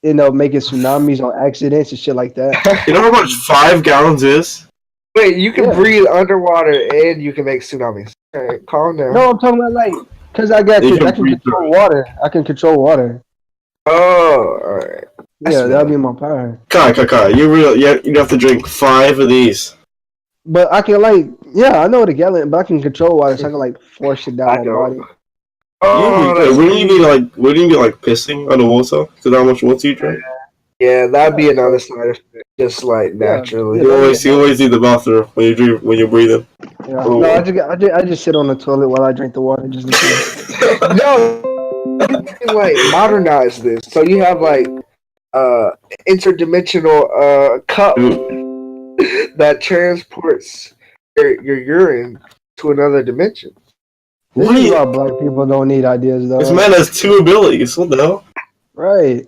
end up making tsunamis on accidents and shit like that. you know how much 5 gallons is? Wait, you can Yeah. breathe underwater and you can make tsunamis. Alright, calm down. No, I'm talking about like because I You can can breathe control through it. water. I can control water. Oh, alright. Yeah, that'd be my power. Kai, you have to drink 5 of these. But I can I know the gallon, but I can control water, so I can like force it down I my don't. body. Oh, Wouldn't you be like pissing on the water? Because how much water you drink? yeah, that'd be another side effect. Just like naturally. You always need the bathroom when you're breathing. Yeah. Oh. No, I just sit on the toilet while I drink the water. Just No, you can like modernize this. So you have like interdimensional cup that transports your urine to another dimension. This What? is why black people don't need ideas, though. This man has 2 abilities. What the hell? Right.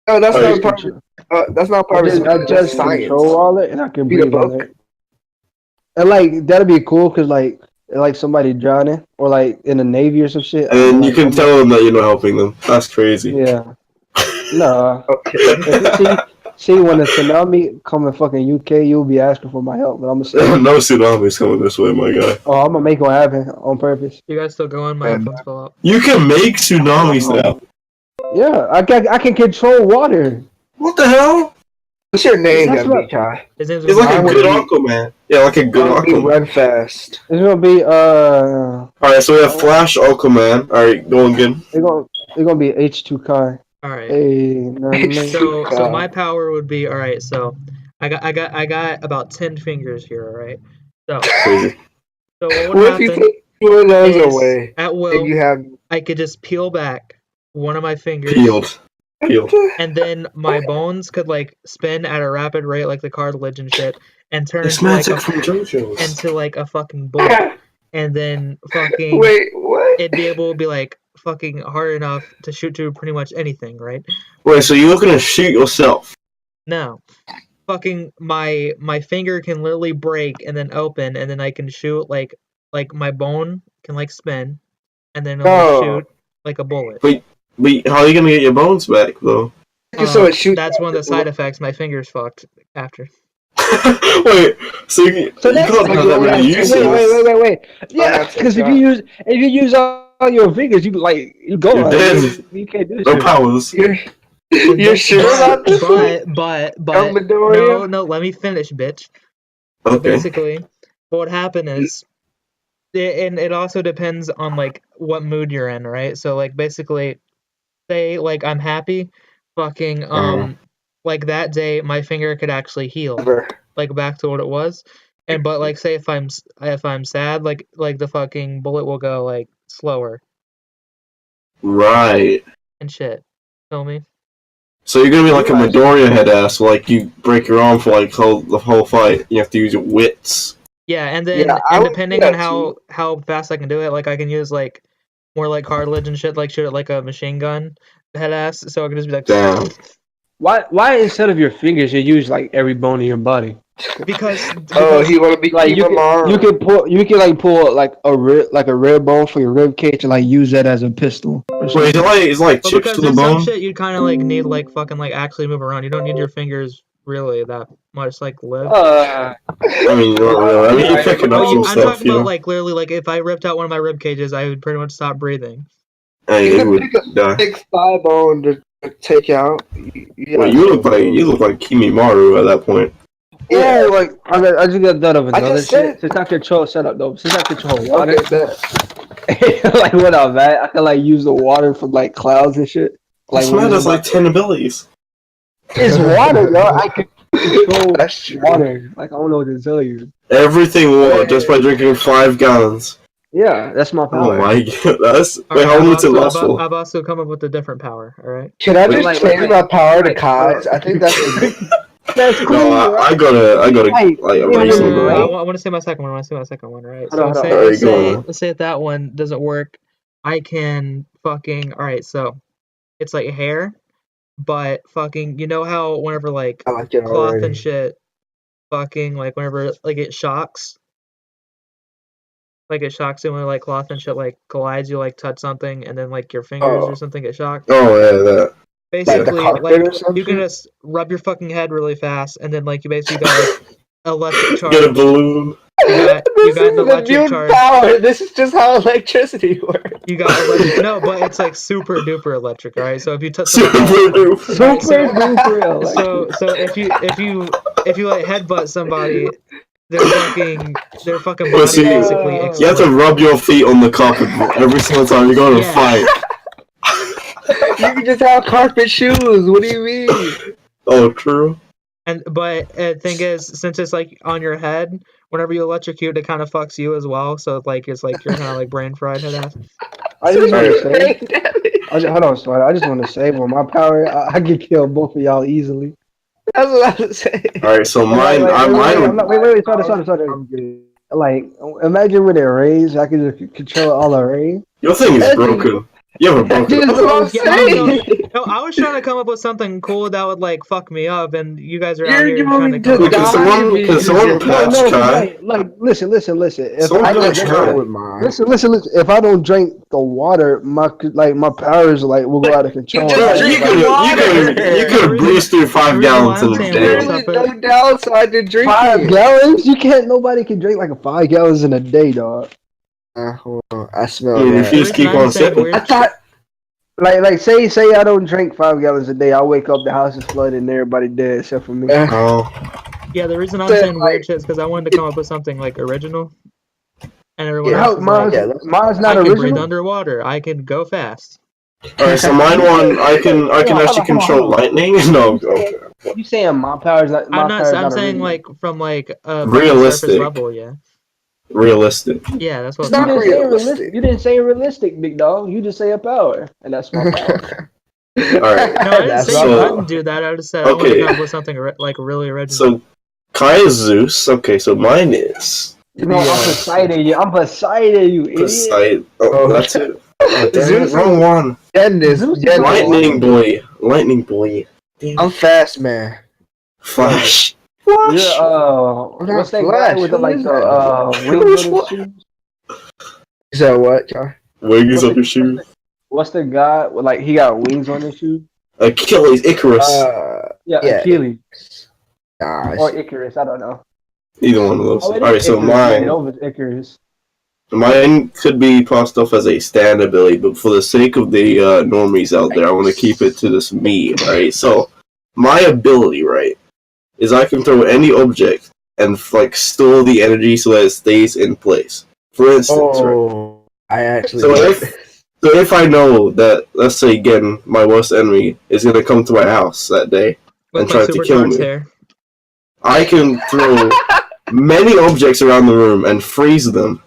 No, that's Oh, not you- part. That's not part of I just science. control all it, and I can Read a breathe on book. it. And like that'd be cool, cause like somebody drowning or like in the Navy or some shit. And you can tell them that you're not helping them. That's crazy. Yeah. No. Okay. See, when the tsunami come in fucking UK, you'll be asking for my help, but I'm gonna say, No tsunamis coming this way, my guy. oh, I'm gonna make one happen on purpose. You guys still going? My headphones fell out. You can make tsunamis now. Yeah, I can control water. What the hell? What's your name, That's gonna be, what- Kai? His name's He's like a Mine would good be- uncle, man. Yeah, like a good Mine would be uncle. Run fast. It's gonna be Alright, so we have Flash Uncle Man. Alright, go again. it's gonna be H2 Kai. All right. Hey, know what I mean? So my power would be all right. So I got about 10 fingers here. All right. So Crazy. what What if you happened take 2 of those is away at and will you have I could just peel back one of my fingers, Peeled. and then my bones could like spin at a rapid rate, like the cartilage and shit, and turn It's into like magic from JoJo's. into like a fucking bullet, and then fucking Wait, what? it'd be able to be like fucking hard enough to shoot to pretty much anything, right? Wait, so you're gonna shoot yourself? No. Fucking my finger can literally break and then open, and then I can shoot like my bone can like spin, and then it'll Oh. shoot like a bullet. But how are you gonna get your bones back, though? So it shoots. That's one of the side effects. My finger's fucked after. Wait, so you can't have that many uses. Wait. Yeah, that's because good if you use all your fingers, you go. You're dead. You can't do No shit. powers. You're sure about this? But Young Midoriya? no, let me finish, bitch. So Okay. basically, what would happen is, and it also depends on like what mood you're in, right? So like basically, say like I'm happy, fucking like that day my finger could actually heal, like back to what it was, and but like say if I'm sad, like the fucking bullet will go like slower Right. and shit. Feel me? So you're gonna be like a Midoriya head ass, like you break your arm for like the whole fight. You have to use your wits. Yeah, and then Yeah, I and would do depending that on how fast I can do it, like I can use like more like cartilage and shit, like shoot it like a machine gun head ass, so I can just be like Damn. Why instead of your fingers you use like every bone in your body? because Oh, he want to be Like Kima Maru. you can pull like a rib bone for your rib cage and like use that as a pistol. Wait, it's like but chips because to the there's some bone? shit you'd kind of like need like fucking like actually move around. You don't need your fingers really that much like live. I mean, you're picking up some I'm stuff, talking you about know? like literally like if I ripped out one of my rib cages, I would pretty much stop breathing. Hey, you would die. Big thigh bone to take out. Wait, you look like Kimimaru at that point. Yeah, like I just got done of another just shit. said- Since I control setup though, since I control water, Okay, bet. like what up, man? I can like use the water from like clouds and shit. Like This man has like 10 abilities. it's water, yo. I can control That's true. water. Like I don't know what to tell you. Everything water just by drinking 5 gallons. Yeah, that's my Oh power. my god, that's... All Wait, right, how long does it last for? I've also come up with a different power. All right. Can I Wait, just like, change my power to Kai's? I think that's That's cool. No, I gotta, Hey, like, yeah, erase wait, them, wait, I bro. want to say my second one. Right. Hold on, So hold on. Alright, go on. let's say if that one doesn't work, I can fucking. All right. So it's like hair, but fucking. You know how whenever like I like it cloth already. and shit, fucking like whenever like it shocks. Like it shocks you when like cloth and shit like collides, you like touch something and then like your fingers or something get shocked. Oh, yeah, that. Basically, carpet like or something? you can just rub your fucking head really fast and then like you basically got like electric charge. Get a balloon. You got This an is the electric new charge. power. This is just how electricity works. You got electric. No, but it's like super duper electric, alright? So if you touch Super something, duper. Alright, Super so if you like headbutt somebody, their fucking body Pussy. basically You have explodes. to rub your feet on the carpet every single time you go to Yeah. fight. You can just have carpet shoes. What do you mean? Oh, true. But the thing is, since it's like on your head, whenever you electrocute, it kind of fucks you as well. So like it's like you're kind of like brain fried head ass. I just want to say, That's hold on, Spider. I just want to say, with my power, I can kill both of y'all easily. what I was saying. Alright, so mine, Wait, Spider. Like, imagine with a raise, I can just control all the rain. your thing is broken. You have a broken That's what I'm Yeah, saying. no, I was trying to come up with something cool that would like fuck me up, and you guys are out You're here going trying to to come up die. with Can someone patch Kai? Like, listen. If Someone I don't patch drink Kai. with mine. listen. If I don't drink the water, my powers like will go out of control. just Bro, drink you could breeze through 5 gallons in a saying day. weird Literally no downside to drinking. 5 gallons? You can't. Nobody can drink like 5 gallons in a day, dog. Hold on. I smell I mean, if that. you just keep on sipping. I thought Like say I don't drink 5 gallons a day. I wake up, the house is flooded, and everybody dead except for me. Oh. Yeah, the reason I'm But, saying weird like, shit is because I wanted to come up with something like original, and everyone Yeah, else is like, Mine's not I can breathe original. underwater. I can go fast. Alright, so mine one, I can actually control lightning. No, okay. You saying my power's not? My power's I'm not saying original? like from like a Realistic. surface level. Yeah, Realistic. yeah, that's what It's I'm not You talking didn't say about. realistic. You didn't say realistic, big dog. You just say a power, and that's my power. Alright. No, I didn't say you So- couldn't do that. I just said I wanted to Okay. come up with something like really original. So, Kai is Zeus. Okay, so mine is No, I'm Poseidon. I'm Poseidon. You idiot. Poseidon. Oh, that's it. Oh, damn it, Zeus wrong one. Goodness. Lightning boy. Lightning boy. Damn. I'm fast, man. Flash. You're Flash. what's that Flash? guy with the Who like is the Who wings is on his Flash? shoes? Is that what, John? Wings up your shoes. What's the guy with like he got wings on his shoes? Achilles, Icarus. Yeah, Yeah. Achilles Nah, or Icarus. I don't know. Either one of those. Oh, it is Alright, so Icarus. mine. It was Icarus. Mine could be passed off as a stand ability, but for the sake of the normies out there, I want to keep it to this me, right? So, my ability, right, is I can throw any object and like store the energy so that it stays in place. For instance, right? Oh, I actually. So if I know that, let's say again, my worst enemy is gonna come to my house that day and With my try to kill supercharged me, hair. I can throw many objects around the room and freeze them,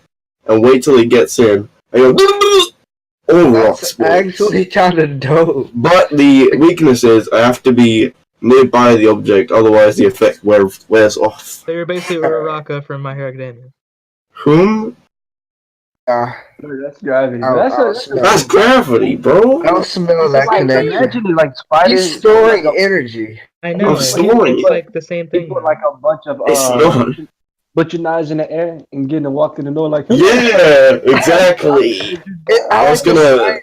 and wait till it gets in. And go, all rocks. That's actually kind of dope. But the weakness is I have to be nearby the object, otherwise the effect wears off. So you're basically Uraraka from My Hero Academia. Whom? That's gravity. I'll That's gravity, bro. I don't smell that Like, connection. imagine it like spiders. He's storing energy. I know. I'm snoring. It's like the same He thing. put like a bunch of It's not. butcher knives in the air and getting to walk in the door like Yeah, exactly. I was gonna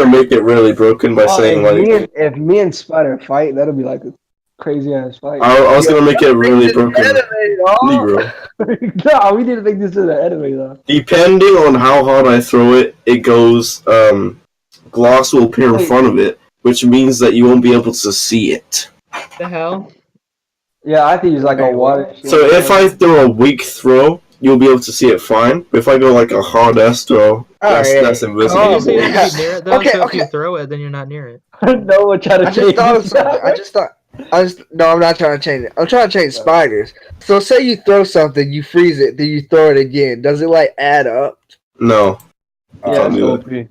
make it really broken by saying like. if me and Spider fight, that'll be like a crazy ass fight. I was gonna make it really broken. Negro. No, we need to make this in the anime though. Depending on how hard I throw it, it goes. Glass will appear in front of it, which means that you won't be able to see it. The hell? Yeah, I think it's like a water. So if I throw a weak throw, you'll be able to see it fine. But if I go like a hard ass throw, that's invisible. You say you have to be near it though, Okay, so okay. if you throw it, then you're not near it. No one trying to I just thought of something. No, I'm not trying to change it. I'm trying to change spiders. So say you throw something, you freeze it, then you throw it again. Does it like add up? No. Yeah, Can't it's do OP.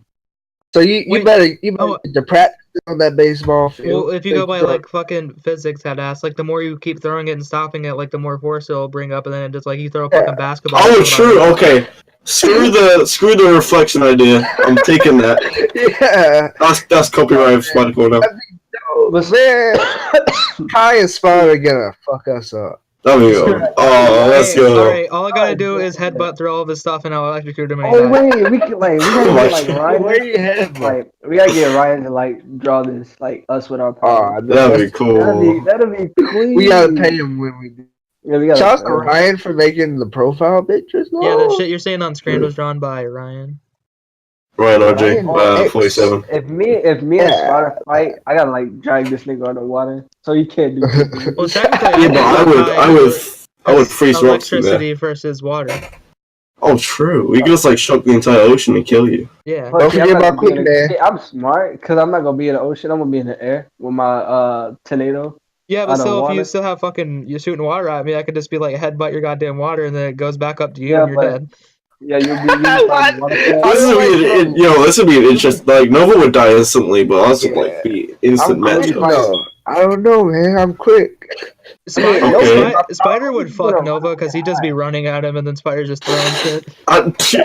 So you better get the practice on that baseball field. Well, if you go by like fucking physics, head ass, like the more you keep throwing it and stopping it, like the more force it'll bring up, and then it just like you throw a fucking basketball. Oh, true. Okay. Screw the reflection idea. I'm taking that. Yeah. That's copyright Spidercore now. But man, Kai and Spider gonna fuck us up. There we go. Oh, let's go. Alright, all I gotta do is headbutt through all this stuff and I'll electrocute him. Oh wait, we can like we gotta get like Ryan. Where you headed? Like we gotta get Ryan to like draw this like us with our partner. That'd be cool. That'd be clean. We gotta pay him when we do. Yeah, we gotta. Shout out to Ryan for making the profile pictures. Yeah, that shit you're saying on screen was drawn by Ryan. Ryan RJ, 47. If me and Spider fight, I gotta like drag this nigga underwater, so he can't do. Well, technically, Yeah, but I would freeze rocks in there. Electricity versus water. Oh, true. We could just like shock the entire ocean and kill you. Yeah. Don't forget about Quick Man. I'm smart because I'm not gonna be in the ocean. I'm gonna be in the air with my tornado. Yeah, but still, if you still have you're shooting water at me, I could just be like headbutt your goddamn water, and then it goes back up to you, and you're dead. Yeah, you'll be. This would be an interesting. Like Nova would die instantly, but us would like be instant match. I don't know, man. I'm quick. Spider would fuck Nova because he'd just be running at him, and then Spider just throwing shit. I can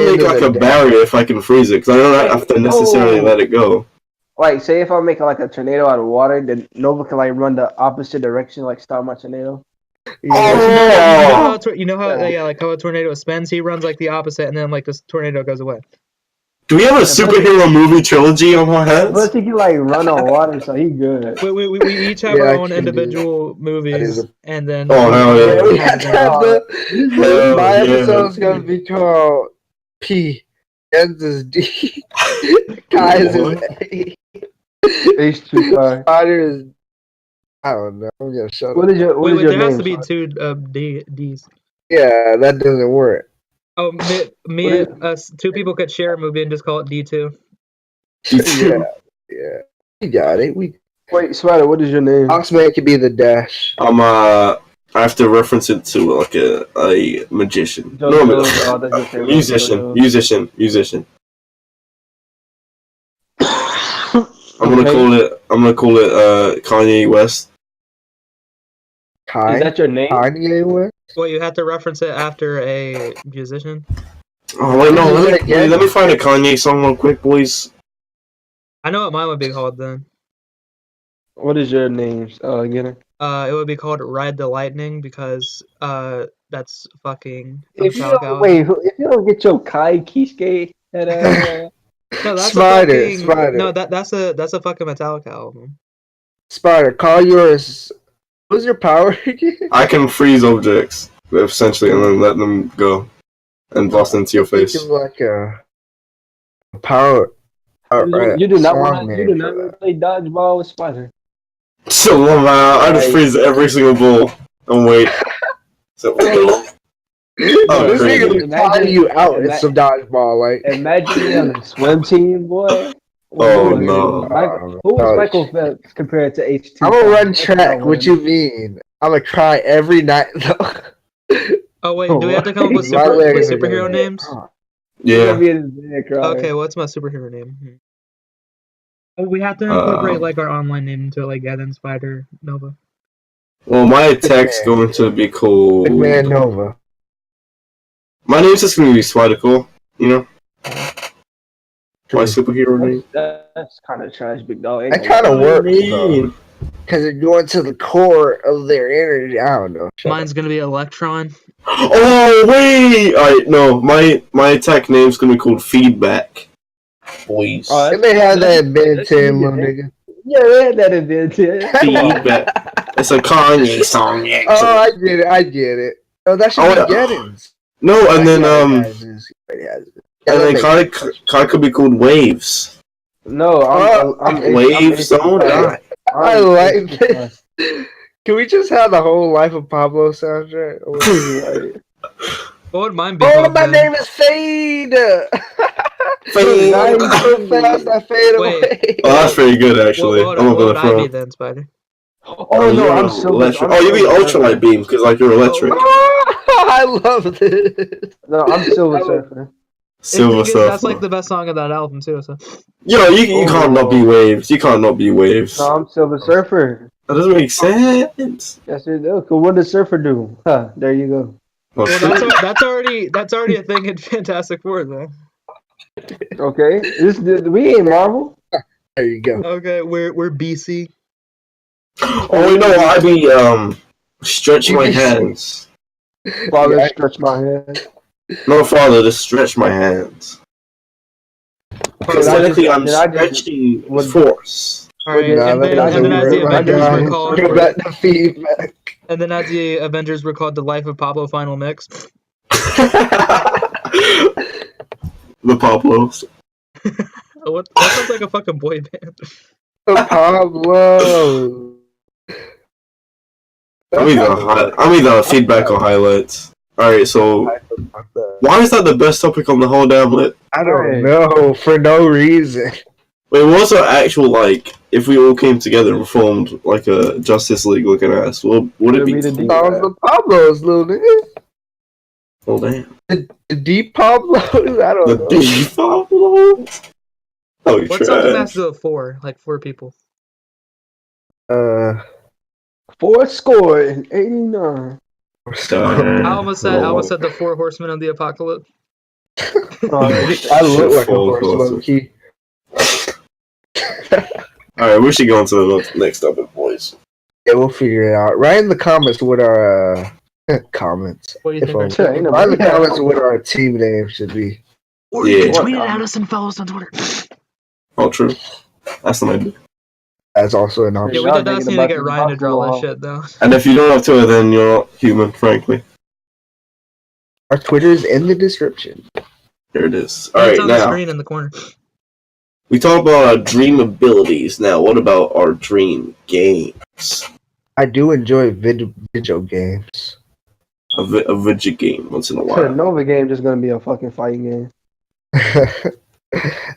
make like a barrier if I can freeze it, because I don't have to necessarily let it go. Like, say if I make like a tornado out of water, then Nova can like run the opposite direction, like start my tornado. Yeah. You know how like how a tornado spins, he runs like the opposite, and then like this tornado goes away. Do we have a superhero movie trilogy on our heads? But he can like run on water, so he good. We each have our own individual movies, and then hell yeah! We have to have my episode's gonna be called P. Ends is D. Kai's is A. H2 Spider is. I don't know. I'm gonna shut up. What is your there name? has to be two D's. Yeah, that doesn't work. Oh, me and us, two people could share a movie and just call it D2. Yeah. We got it. Wait, Spider, what is your name? Oxman could be the dash. I have to reference it to like a magician. Musician. I'm gonna call it Kanye West. Is that your name? Kanye West? Well, you have to reference it after a musician. Oh wait, no. Let me find a Kanye song real quick, boys. I know what mine would be called then. What is your name, Geddon? It would be called Ride the Lightning because that's fucking. If you don't get your Kai Kisuke no, that's Spider. No, that's a fucking Metallica album. Spider, call yours. What's your power again? I can freeze objects, essentially, and then let them go and blast into your face. It's like a power. You do not want to play dodgeball with Spider. So I just freeze every single ball and wait. This nigga calling you out in some dodgeball, like. Imagine me on a swim team, boy. Oh no! Who is Michael Phelps compared to H2? I'm gonna run track. What you mean? I'm gonna cry every night though. Oh wait, do we have to come up with superhero names? Yeah. Okay, what's my superhero name? Oh, we have to incorporate like our online name into it, like Geddon, Spider, Nova. Well, my attack's going to be called Man Nova. My name's just gonna be Spidercore, you know. My superhero name. That's kind of trash, big dog. That kind of works though, Mean. because they're going to the core of their energy. I don't know. Mine's gonna be Electron. Oh wait! Alright, no. My attack name's gonna be called Feedback. Boys. And they have that in Ben 10, little nigga. Yeah, they had that in Ben 10. Feedback. It's a Kanye song. Oh, I get it. Oh, that should be Geddon's. No, and then And then Kai could be called Waves. No, I'm Waves. Don't die. I like this. Can we just have the whole Life of Pablo soundtrack? What would mine be? Oh, my name is Fade. Fade. So fast, I fade away. Oh, that's pretty good, actually. What I'm gonna would go I be from. then, Spider? Oh no, I'm so. Oh, you be ultralight beam because like you're electric. Oh, I love this. No, I'm Silver Surfer. Silver Surfer. That's like the best song of that album too. So. Yo, you can't not be Waves. You can't not be Waves. No, I'm Silver Surfer. That doesn't make sense. Yes, it does. Cause what does Surfer do? Huh? There you go. Oh, Well, that's already a thing in Fantastic Four, though. Okay, we ain't Marvel. There you go. Okay, we're BC. Oh, you know what? I be stretch my hands. Father, stretch my hand. No, father, just stretch my hands. Because technically I'm stretching with force. Alright, and then as the Avengers were called, and then as the Avengers were called, the Life of Pablo Final Mix. The Pablos. What? That sounds like a fucking boy band. Pablo. I'm either feedback or highlights. Alright, so why is that the best topic on the whole damn lit? I don't know, for no reason. Wait, what's our actual, like, if we all came together and formed, like, a Justice League looking ass, would it be the Pablos, little nigga. Oh, damn. The deep Pablos? I don't know. The deep Pablos? Oh, you're What song has to do with four? Like, 4 people. 89. I almost said the 4 Horsemen of the Apocalypse. I look like a horse, low key. Alright, we should go on to the next topic, boys. Yeah, we'll figure it out. Write in the comments what our comments. What do you think? Write in the comments what our team name should be. Or you can tweet it at us and follow us on Twitter. Oh, true. That's an idea. That's also an option. Yeah, we did need to get Ryan to draw that shit, though. And if you don't have Twitter, then you're not human, frankly. Our Twitter is in the description. Here it is. It's Alright, on now. the screen in the corner. We talked about our dream abilities. Now, what about our dream games? I do enjoy video games. A video game once in a while. Nova game just gonna be a fucking fighting game.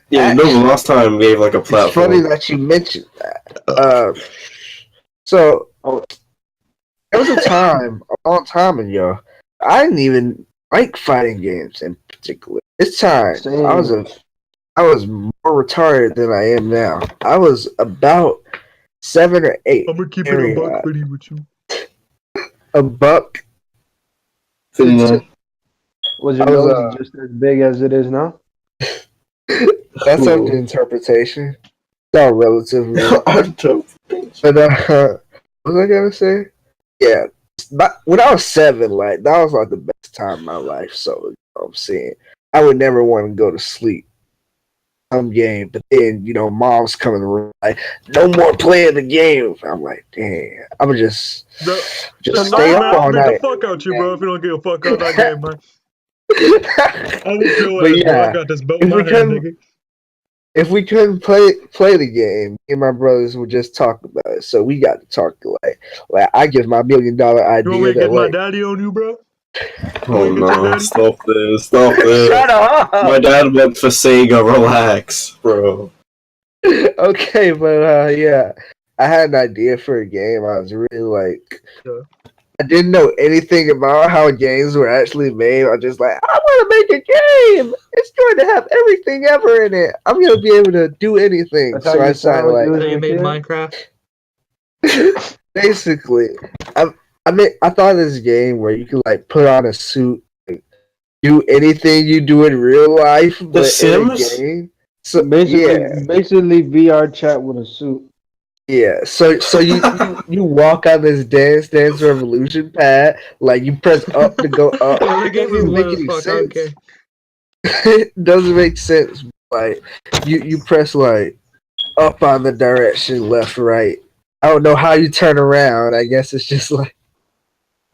Yeah, Nova last time gave like a platform. It's funny that you mentioned that. There was a time, a long time ago, I didn't even like fighting games in particular. This time, I was more retarded than I am now. I was about 7 or 8. I'm gonna keep it a buck pretty with you. A buck. Was your nose just as big as it is now? That's up to interpretation. It's all relative. But what was I gonna say? Yeah, when I was 7, like that was like the best time of my life. So you know what I'm saying, I would never want to go to sleep. Some game, but then mom's coming around like, no more playing the game. I'm like, damn, I'm gonna just stay up all night. Get the fuck out you, bro! If you don't get a fuck out that game, man. But yeah, if we couldn't play the game, me and my brothers would just talk about it. So we got to talk like I give my $1 million idea. You want me to get my daddy on you, bro? Oh no! Stop this! Shut up! My dad worked for Sega. Relax, bro. Okay, but yeah, I had an idea for a game. I was really like, I didn't know anything about how games were actually made. I was just like, I want to make a game. It's going to have everything ever in it. I'm going to be able to do anything. So I decided So you made Minecraft? Basically, I thought of this game where you could like put on a suit, do anything you do in real life, but Sims? in a game. So basically VR chat with a suit. Yeah, so you walk on this Dance Revolution pad, like you press up to go up. Yeah, the It game was doesn't make lit as any fuck. sense. Okay. It doesn't make sense. Like you press like up on the direction, left, right. I don't know how you turn around. I guess it's just like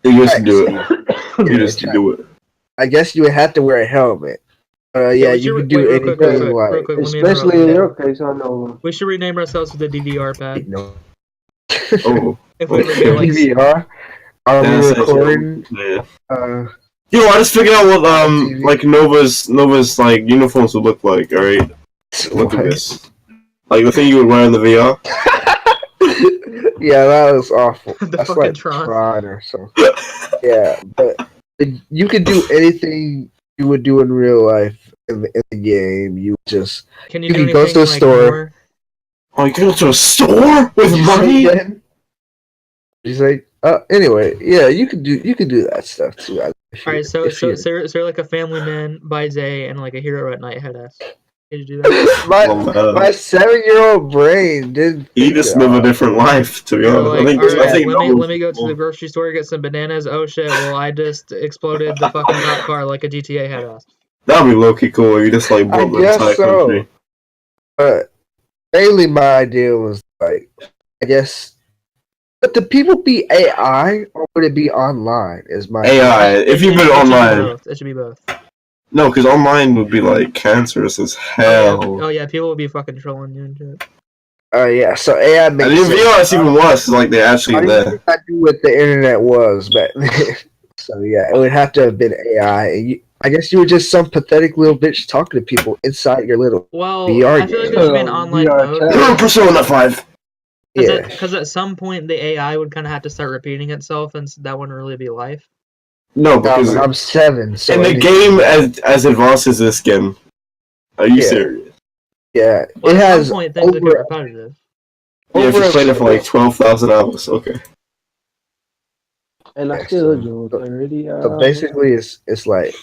You used to do it. Yeah, You used to do it. I guess you would have to wear a helmet. Yeah, you can do wait, anything real quick. Let me interrupt. Especially in your case, I know. We should rename ourselves to the DVR pad. No. Oh. If we ever get like DVR. Are we recording? Yeah. Yo, I just figured out what like Nova's like uniforms would look like. All right, look at this. Like the thing you would wear in the VR. Yeah, that was awful. The That's fucking like Tron or something. Yeah, but you can do anything you would do in real life in the game. You just can you do can go to a store. More? Oh, you can go to a store with money? He's like, anyway, yeah, you can do that stuff too. Alright, so like a family man by day and like a hero at night headass. Did you do that? my 7-year-old brain did. He just live a different life, to be honest. Like, I think let me go to the grocery store, get some bananas. Oh shit! Well, I just exploded the fucking cop car like a GTA headass. That'd be low-key cool. You just like I guess so. But mainly my idea was like, I guess. But do people be AI or would it be online? Is my AI? If you put it online, it should be both. No, because online would be like cancerous as hell. Oh yeah, people would be fucking trolling you and shit. Oh yeah, so AI makes sense. And in VR, it's even worse. It's like they're actually there. I knew what the internet was back then. So yeah, it would have to have been AI. And I guess you were just some pathetic little bitch talking to people inside your little VR I feel like there should be an online mode. Persona 5. Because at some point the AI would kind of have to start repeating itself, and that wouldn't really be life. No, because I'm 7. So in the game, as advanced as this game, are you serious? Yeah, well, at some point things would get repetitive. Yeah, if you played it for like 12,000 hours, okay. And I still do 30. So basically, it's like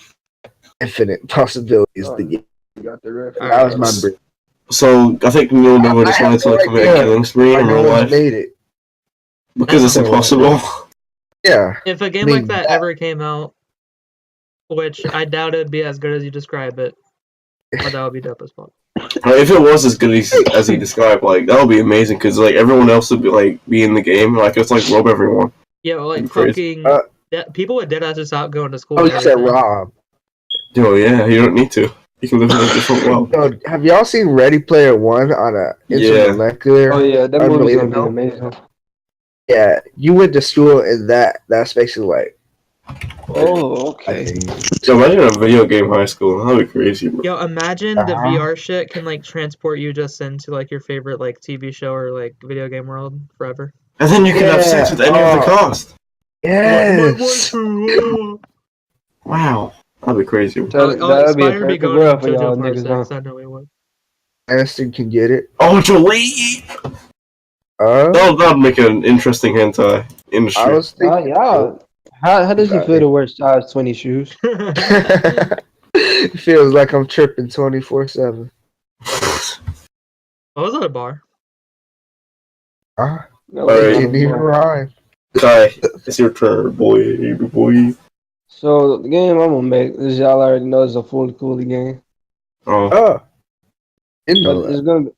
infinite possibilities. The game. Got the reference. That was my brief. So I think Neil Nova just wanted to like commit a killing spree in real life. Made it because it's impossible. Yeah. If a game like that ever came out, which I doubt it'd be as good as you describe it, but that would be dope as fuck. If it was as good as he described, like that would be amazing because like everyone else would be in the game, like it's like rob everyone. Yeah, well, like fucking people would dead asses out going to school. Oh, you said rob. Oh yeah, you don't need to. You can live in a different world. Yo, have y'all seen Ready Player One on a intermolecular? Oh yeah, that movie's gonna be amazing. Yeah, you went to school in that. That's basically like. Oh, okay. So imagine a video game high school. That'd be crazy, bro. Yo, imagine the VR shit can like transport you just into like your favorite like TV show or like video game world forever. And then you can have sex with any of the cast. Yes. Wow. That'd be crazy. That'd be a perfect world for y'all niggas. I know it would. Aniston can get it. Oh, Jolie! That'd make an interesting hentai industry. I was thinking, y'all. How does it feel to wear size 20 shoes? It feels like I'm tripping 24/7. I was at a bar. No, didn't even rhyme. Kai, it's your turn, boy. So the game I'm gonna make, as y'all already know, is a fully coolie game. Oh. It's gonna be.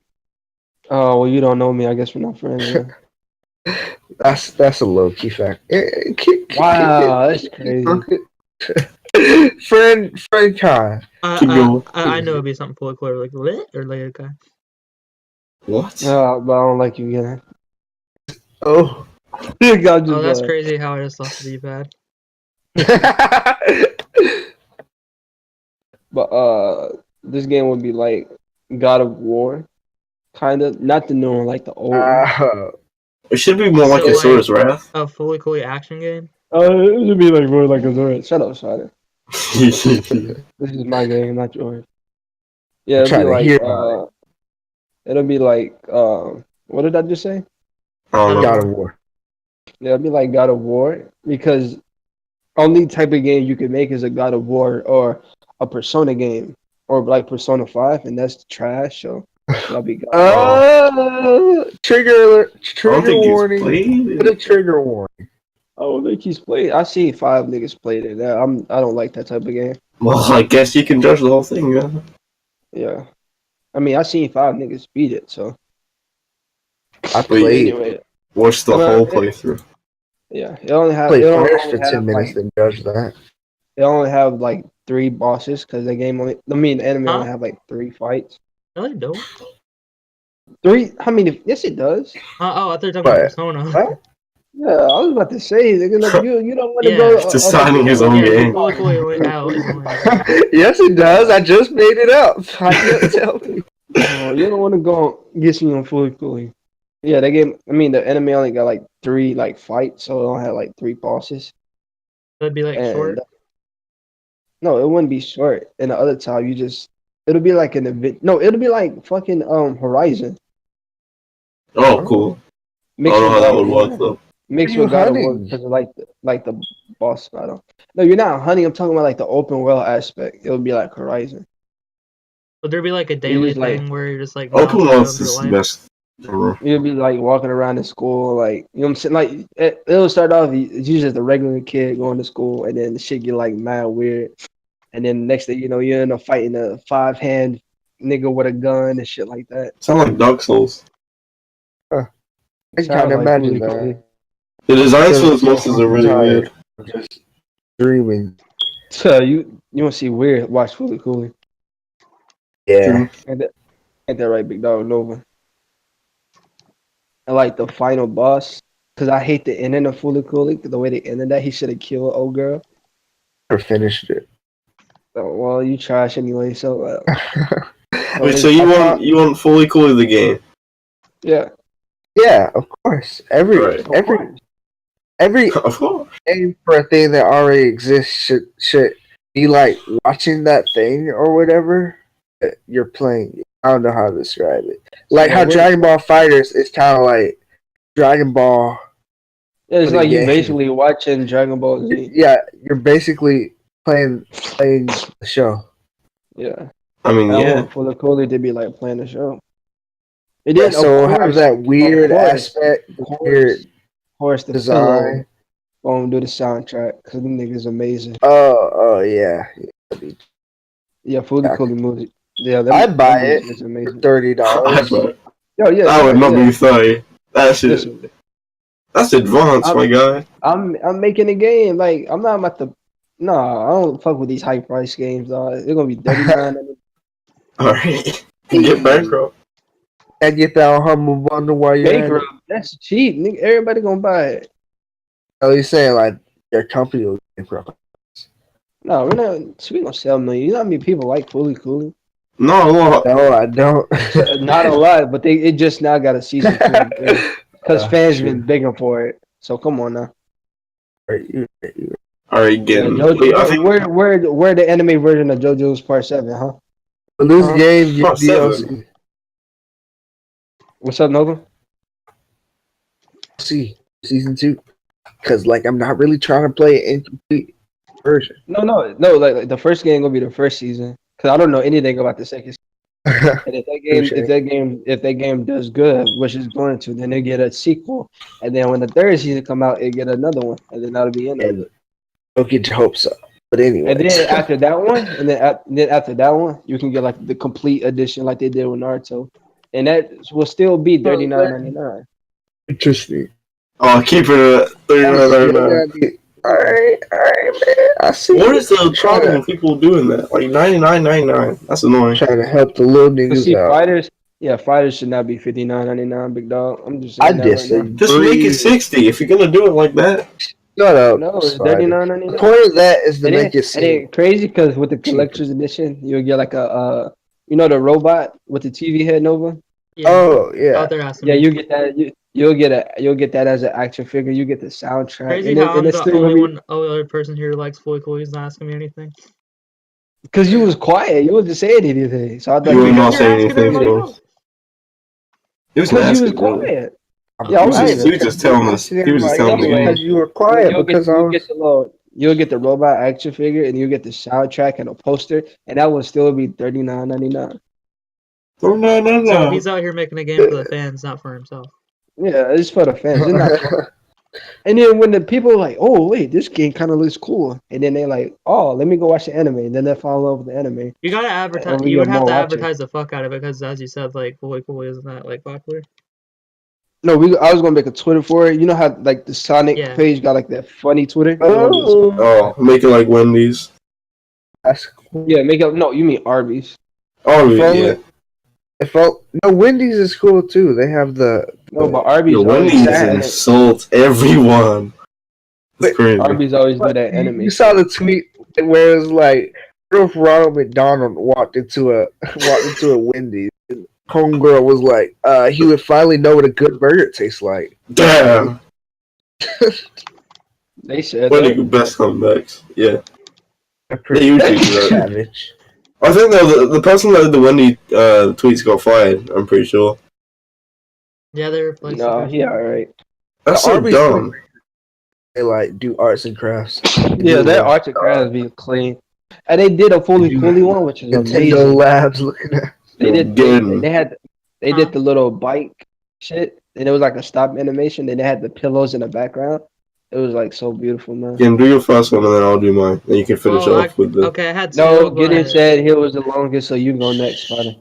Oh well, you don't know me. I guess we're not friends. Yeah. That's a low key fact. Wow, that's crazy. friend Kai. I know it'd be something fully clear, like lit or later Kai. What? But I don't like you again. Oh. That's crazy how I just lost the D-pad. But this game would be like God of War, kind of, not the new one, like the old one. It should be more like Asura's Wrath. A fully coolie action game? It should be like more like Asura. Shut up, Spider. This is my game, not yours. Yeah, it'll be like what did I just say? God of War. Yeah, it'll be like God of War because only type of game you can make is a God of War or a Persona game or like Persona 5, and that's trash. So that'll be trigger I don't think he's warning. played Put a it. trigger warning. Oh, look, he's played. I seen 5 niggas played it. I don't like that type of game. Well, I guess you can judge the whole thing, yeah. Yeah, I mean, I seen 5 niggas beat it. So I Wait, played. anyway, Watch the I mean, whole playthrough. yeah, it only have Played it only first for have 10 minutes, like then judge that. it only have like 3 bosses because the game only. I mean, the anime only have like 3 fights. No, they don't. 3? I mean, yes, it does. Oh, I thought you were talking about But- Persona. What? Yeah, I was about to say, nigga, like, you don't want to Yeah. go. He's designing his own Yeah, game. Fully out is one. Yes, it does. I just made it up. How you gonna tell me? Oh, you don't want to go get me on fully coolly. Yeah, that game. I mean, the anime only got like 3 like fights, so it don't have like 3 bosses. That'd be like And short. no, it wouldn't be short. And the other time, it'll be like an event. No, it'll be like fucking Horizon. Oh, cool. I Mixed don't know with how that God would of War. work, though. Mixed What with are you God of War hunting? because of like the boss battle. No, you're not hunting. I'm talking about like the open world aspect. It would be like Horizon. Would there be like a daily just, like- thing where you're just like Open bouncing world's around is through the life? best. Ever. You'll be like walking around in school, like you know what I'm saying. Like it'll start off. It's usually just a regular kid going to school, and then the shit get like mad weird. And then next thing you know, you're in a fighting a 5-hand nigga with a gun and shit like that. Sound like Dark Souls. I can Sound kind of like imagine Fully that. Cooley. The designs for So- those monsters are really tired. weird. I'm just dreaming. So you want to see weird? Watch Fully Cooley. Yeah. Ain't that right, big dog Nova? And like the final boss, because I hate the ending of Fully Cooley. The way they ended that, he should have killed old girl. Or finished it. Oh, well, you trash anyway. So Wait, so you want fully cool the game? yeah. Yeah, of course. Every Right. Of course. game for a thing that already exists should be like watching that thing or whatever that you're playing. I don't know how to describe it. Like Yeah, how what- Dragon Ball Fighters is kind of like Dragon Ball. It's for the like you game. basically watching Dragon Ball Z. Yeah, you're basically playing the show. Yeah. I mean, I yeah. want Fully Cooley to be like playing the show. It Yeah, did, so of have course, that weird course. aspect, Of course. weird Of course, the design. pillow gonna do the soundtrack because them niggas amazing. Oh yeah. Yeah, Fully Yeah. Cooley music. Yeah, them, I'd buy them it music is for amazing. $30. Yo, yeah, That would not yeah. be 30. That shit. Listen, That's advanced, my guy. I'm making a game. Like I'm not about to. No, I don't fuck with these high price games. Dog. They're gonna be $39. Alright. Get bankrupt. And get that humble bundle while you're at it. Bankrupt. That's cheap. Nigga, everybody gonna buy it. Oh, you're saying like your company will get bankrupt. No, we're not. We gonna sell millions. You know how many people like Fully Cooley? No, no. No, I don't. Not a lot, but it just now got a season 2 because fans True. been begging for it. So come on now. You're Alright, Geddon. Yeah, Wait, I think where the anime version of JoJo's Part 7, huh? For this game, you Part DLC. What's up, Nova? See, season 2. Because, like, I'm not really trying to play an incomplete version. No. Like the first game gonna be the first season because I don't know anything about the second. And if that game does good, which is going to, then they get a sequel, and then when the third season come out, it get another one, and then that'll be it. And don't get your hopes up. But anyway. And then after that one, then after that one, you can get like the complete edition, like they did with Naruto, and that will still be $39.99. Interesting. Oh, keep it at 39.99. Alright, man. I see. What is the problem with people doing that? Like 99.99. That's annoying. Trying to help the little But niggas see, out. fighters should not be $59.99, big dog. I'm just I saying that right now. disagree. Just make it 60 if you're gonna do it like that. Shut up. No, it's Spider. The $39.99. point of that is to And make it it seem. crazy because with the collector's edition, you'll get like a the robot with the TV head Nova. Yeah. Oh, yeah. Out there asking Yeah, me. you get that. You'll get that as an action figure. You get the soundtrack. Crazy and how I'm it's the still only other person here who likes Fully Cool. He's not asking me anything. because you was quiet. You wasn't saying anything. So I thought You were you not You're saying asking anything, everybody bro. else. He was because you was asking, really. quiet. I'm Yeah, He was I just telling us. He was just like, telling yeah, me. because you were quiet You'll because get, I you'll was. get the little. You'll get the robot action figure, and you'll get the soundtrack and a poster, and that will still be $39.99. Oh, no. So he's out here making a game for the fans, not for himself. Yeah, it's for the fans. It's not for. And then when the people are like, "Oh wait, this game kind of looks cool," and then they like, "Oh, let me go watch the anime," and then they fall in love with the anime. You gotta advertise. And we You would get have more to watching. advertise the fuck out of it because, as you said, like Fully Cooley isn't that like popular. No, I was gonna make a Twitter for it. You know how like the Sonic Yeah. page got like that funny Twitter? Oh, make it like Wendy's. That's cool. Yeah, make it. No, you mean Arby's? Oh, If yeah. no, Wendy's is cool too. They have the No, but Arby's. Yo, always Wendy's do that. insult everyone. It's crazy. Arby's always do that you anime. saw the tweet where it was like, what if Ronald McDonald walked into a Wendy's? And homegirl was like, he would finally know what a good burger tastes like. Damn. They said One of that. the best comebacks. Yeah. Pretty usually do that. savage. I think the person that did the Wendy tweets got fired, I'm pretty sure. Yeah, they replaced. No, the he alright. That's The so Arby's dumb. They like do arts and crafts. Yeah, their arts and crafts be clean. And they did a fully one, which is Nintendo amazing. Labs looking at. They did. Geddon. They did the little bike shit, and it was like a stop animation. Then they had the pillows in the background. It was like so beautiful, man. Again, do your first one and then I'll do mine. Then you can finish off with the. Okay, I had two. No, Gideon but- said he was the longest, so you go next, Spider.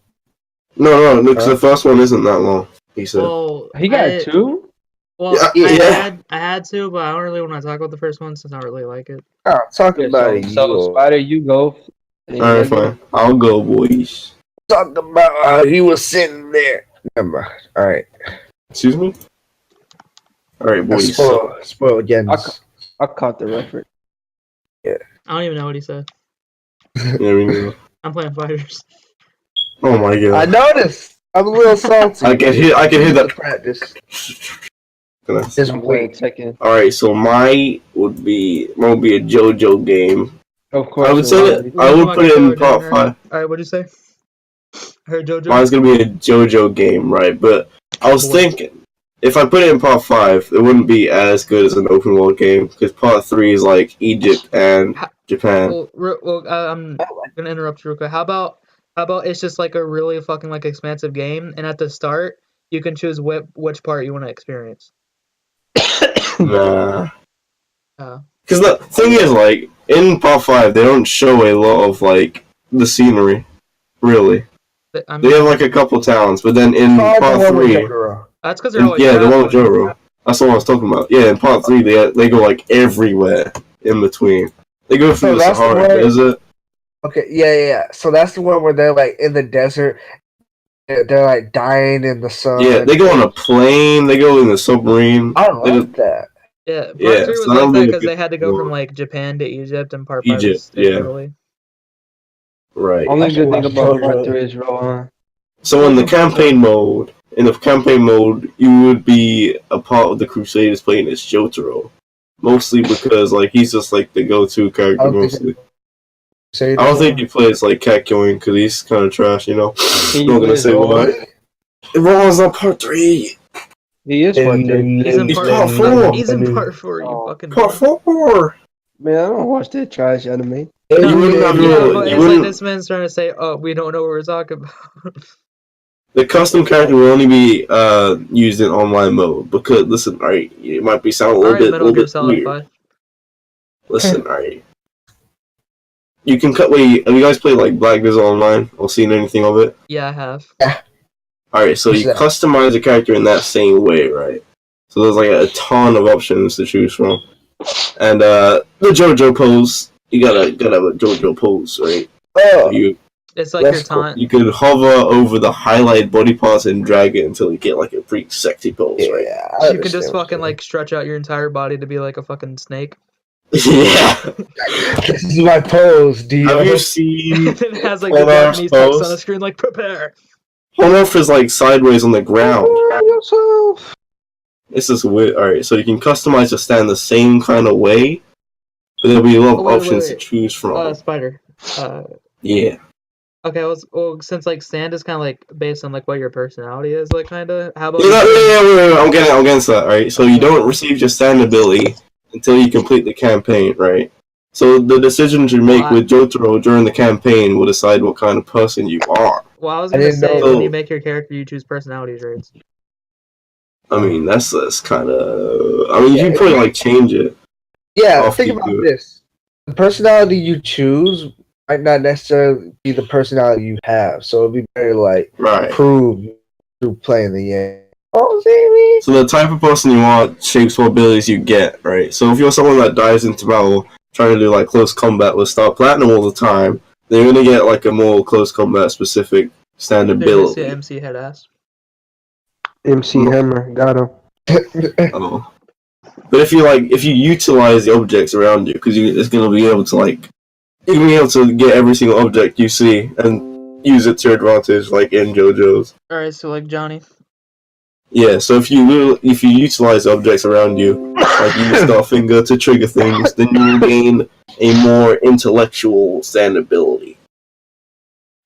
No, because the first one isn't that long. He said. Well, He got two. Well, Yeah. I had to, but I don't really want to talk about the first one since I don't really like it. Oh, talking about it. So Spider, you go. Alright, fine. I'll go, boys. Talking about how he was sitting there. Never mind. All right. Excuse me? Alright, boys. Spoil again. I caught the reference. I don't even know what he said. Yeah, we know. I'm playing fighters. Oh my I god. noticed. I'm a little salty. I can hear that. Practice. Goodness. I'm playing Tekken. Alright, so mine would be a JoJo game. Of course. I would say I would put it in part 5. Alright, what'd you say? I heard JoJo. Mine's gonna be a JoJo game, right? But I was thinking, if I put it in part 5, it wouldn't be as good as an open world game because part 3 is like Egypt and Japan. I'm gonna interrupt you real quick. How about it's just like a really fucking like expansive game, and at the start you can choose which part you want to experience. Nah. Oh. Because the thing is, like, in part 5, they don't show a lot of, like, the scenery. Really. They have, like, a couple towns, but then in part 3... That's because they're always yeah, the one with traveling. Joro. That's the one I was talking about. Yeah, in part 3, they go, like, everywhere in between. They go through the Sahara Desert. Okay, yeah. So that's the one where they're, like, in the desert. They're, like, dying in the sun. Yeah, they go on a plane. They go in the submarine. I love that. Yeah, part 3 Yeah, was so like that'll that be a because good they had to go one. from like Japan to Egypt, and part 5 was Egypt, in yeah. Italy. Right. Only good thing watch about JoJo. part 3 is Rohan. So in the campaign mode, you would be a part of the Crusaders playing as Jotaro. Mostly because, like, he's just, like, the go-to character, mostly. I don't think he plays, like, Kakyoin, because he's kind of trash, you know? I'm not gonna say why. Rohan's not part 3! He is part 3. He's in He's part part 4! He's in part 4. You Oh. fucking. Part 4! Man, I don't watch that trash anime. You wouldn't have But you it's wouldn't- like this man's trying to say, "Oh, we don't know what we're talking about." The custom character will only be used in online mode because listen, alright, it might be sound a little Alright, Metal Gear bit Solid weird. 5. Listen, alright. You can cut. Wait, have you guys played like Black Desert Online or seen anything of it? Yeah, I have. Alright, so you customize the character in that same way, right? So there's like a ton of options to choose from, and the JoJo pose. You gotta have a JoJo pose, right? Oh, It's like That's your taunt. You could hover over the highlight body parts and drag it until you get like a pretty sexy pose, right? yeah. You can just fucking like stretch out your entire body to be like a fucking snake. Yeah. This is my pose, dude. Have you seen? It has like the Honor's Japanese text pose? on the screen, like prepare. Honor's is like sideways on the ground. yourself. This is weird. Alright, so you can customize to stand the same kind of way, but there'll be a lot of options to choose from. Spider. Yeah. Okay, well, since like stand is kind of like based on like what your personality is, like kind of. How about? Wait, I'm getting to that. Alright, so you don't receive your stand ability until you complete the campaign, right? So the decisions you make Well, with Jotaro during the campaign will decide what kind of person you are. Well, I was I gonna didn't say know- when you make your character, you choose personality traits. I mean, that's kind of. I mean, you can probably like change it. Yeah, Off think you about do. this. The personality you choose might not necessarily be the personality you have. So it'd be better to like Right. prove through playing the game. Oh, see me? So the type of person you want shapes what abilities you get, right? So if you're someone that dives into battle trying to do like close combat with Star Platinum all the time, they're gonna get like a more close combat specific standard Dude, this ability. MC head ass. MC Hammer got him. Oh. But if you utilize the objects around you, because it's gonna be able to like you're gonna be able to get every single object you see and use it to your advantage, like in JoJo's. All right, so like Johnny. Yeah, so if you utilize objects around you, like use Starfinger to trigger things, then you will gain a more intellectual stand ability.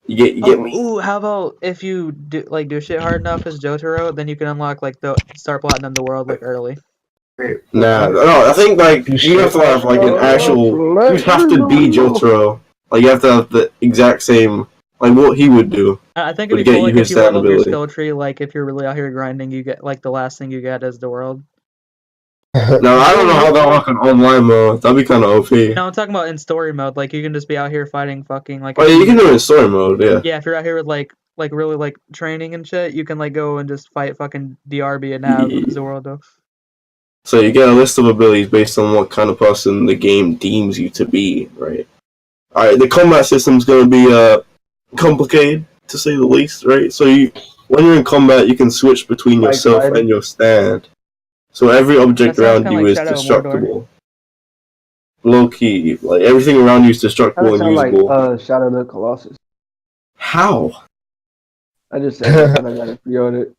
You get me? Ooh, how about if you do shit hard enough as Jotaro, then you can unlock like the start platinum the world like early. Nah, no, I think like you have to have like an actual. You have to be Jotaro. Like you have to have the exact same like what he would do. I think Would it'd be get cool you like his if you level up your stand skill tree, like if you're really out here grinding, you get like the last thing you get is the world. Now I don't know how that work in online mode. That'd be kind of OP. No, I'm talking about in story mode. Like you can just be out here fighting fucking like. Oh yeah, you can do it in story mode. Yeah. Yeah, if you're out here with like really like training and shit, you can like go and just fight fucking DRB and have Yeah. Zoroardo. So you get a list of abilities based on what kind of person the game deems you to be, right? Alright, the combat system's gonna be complicated to say the least, right? So when you're in combat, you can switch between Like yourself fighting. and your stand. So every object That sounds around kinda you like is Shadow of destructible. Low key, like everything around you is destructible That and sound like usable. Shadow of the Colossus. How? I just said that and I got it pre-ordered.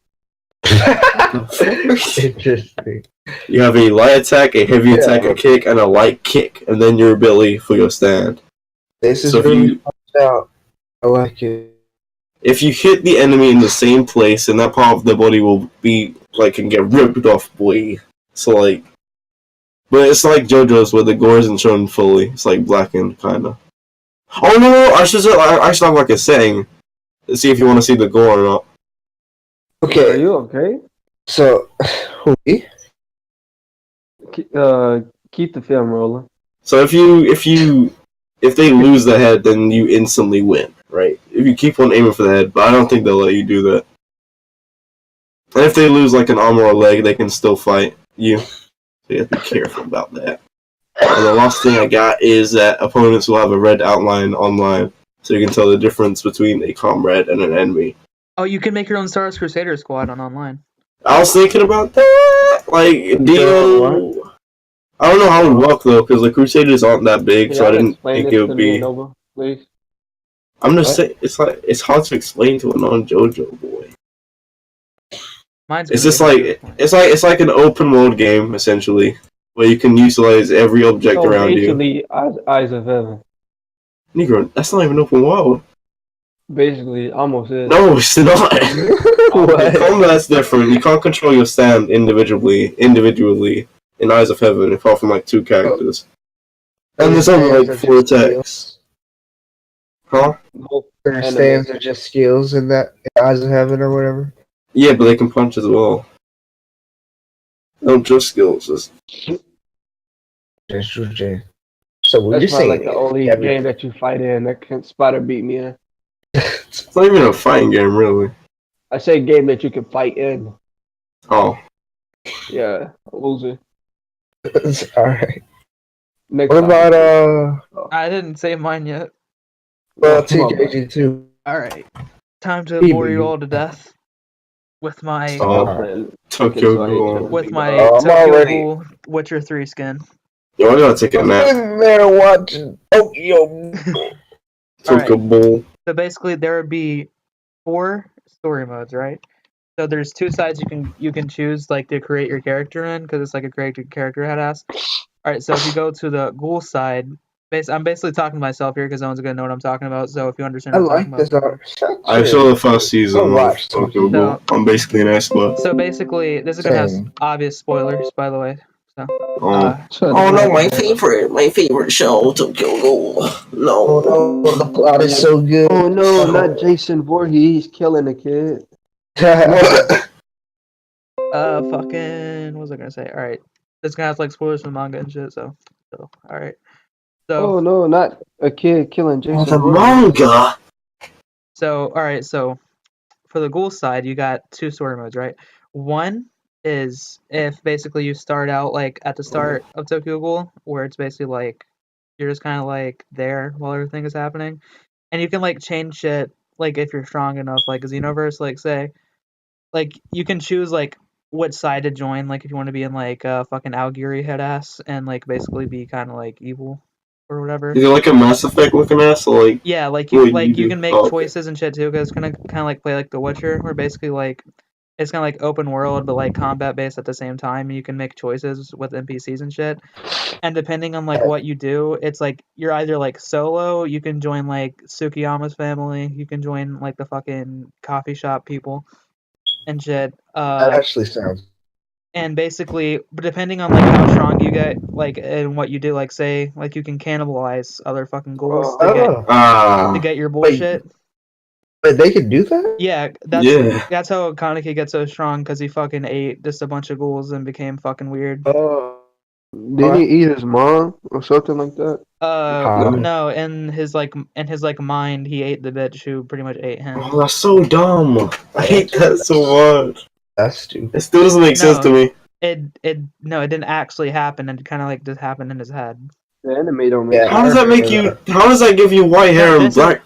Interesting. You have a light attack, a heavy attack, a kick, and a light kick, and then your ability for your stand. This is So if really you out. I like it. if you hit the enemy in the same place, then that part of their body will be like can get ripped off, boy. So like, but it's like JoJo's where the gore isn't shown fully. It's like blackened, kind of. Oh no! I should have like a setting to see if you want to see the gore or not. Are Okay, you okay? so me? Keep the film rolling. So if they lose the head, then you instantly win, right? If you keep on aiming for the head, but I don't think they'll let you do that. And if they lose like an arm or a leg, they can still fight you. So you have to be careful about that. And the last thing I got is that opponents will have a red outline online, so you can tell the difference between a comrade and an enemy. Oh, you can make your own Star Wars Crusader squad on online. I was thinking about that. Like, Dio. I don't know how it would work though, because the Crusaders aren't that big, so I didn't think it would be. Nova, please. I'm just saying, it's hard to explain to a non-JoJo boy. Mine's It's gonna just be like hard. it's like an open world game essentially, where you can utilize every object around you. Basically, Eyes of Heaven. Negro, that's not even open world. Basically, almost is. No, it's not. The combat's different. You can't control your stand individually in Eyes of Heaven, apart from like 2 characters. And there's only like 4 attacks. Huh? Their stands are just skills in that in Eyes of Heaven or whatever. Yeah, but they can punch as well. No, just skills. That's true, Jay. So what That's you're probably saying like the only every- game that you fight in that can Spider beat me in. It's not even a fighting game, really. I say game that you can fight in. Oh. Yeah, loser. Alright. Next What topic. about I didn't say mine yet. Come on, TJG too? Alright. Time to Hey, bore you baby. all to death with my Oh. Tokyo Ghoul. with my I'm Tokyo already- Ghoul Witcher 3 skin. Yo, I gotta take a I'm nap. sitting there watching Tokyo. Tokyo Ghoul. So basically there would be 4 story modes, right? So there's 2 sides you can choose like to create your character in, because it's like a create character head ass. Alright, so if you go to the ghoul side, I'm basically talking to myself here because no one's gonna know what I'm talking about, so if you understand I what I'm like talking this about. art. I saw the first season I'll of watch Tokyo Ghoul. No. I'm basically an expert. So basically this is gonna have Same. obvious spoilers, by the way. So, Oh, Shut oh no, up. my favorite show, Tokyo Ghoul. No. Oh no, the plot is so good. Oh no, not Jason Voorhees killing a kid. fucking, what was I gonna say? All right, this guy has like spoilers from manga and shit. So all right. So Oh no, not a kid killing Oh, Jason the Voorhees. manga. all right. So for the ghoul side, you got two story modes, right? One is if basically you start out like at the start of Tokyo Ghoul, where it's basically like you're just kind of like there while everything is happening, and you can like change shit like if you're strong enough, like a Xenoverse, like say, like you can choose like what side to join, like if you want to be in like fucking Aogiri head ass and like basically be kind of like evil or whatever. Is it like a Mass Effect looking ass, or like Yeah, like what you do? can make Oh, okay. choices and shit too, because it's gonna kind of like play like The Witcher, where basically like it's kind of like open world but like combat based at the same time. And you can make choices with NPCs and shit. And depending on like what you do, it's like you're either like solo, you can join like Tsukiyama's family, you can join like the fucking coffee shop people and shit. That actually sounds. And basically, but depending on like how strong you get, like and what you do, like say like you can cannibalize other fucking ghouls Oh, to get your wait, bullshit. wait, they could do that? Yeah, Yeah. that's how Kaneki gets so strong, because he fucking ate just a bunch of ghouls and became fucking weird. Oh, Didn't he eat his mom or something like that? Huh? No, in his like mind, he ate the bitch who pretty much ate him. Oh, that's so dumb. I hate that so much. That's stupid. It still doesn't make sense to me. It didn't actually happen. It kind of like just happened in his head. The anime don't make Yeah, sense. How does that make you? How does that give you white hair and this is- black?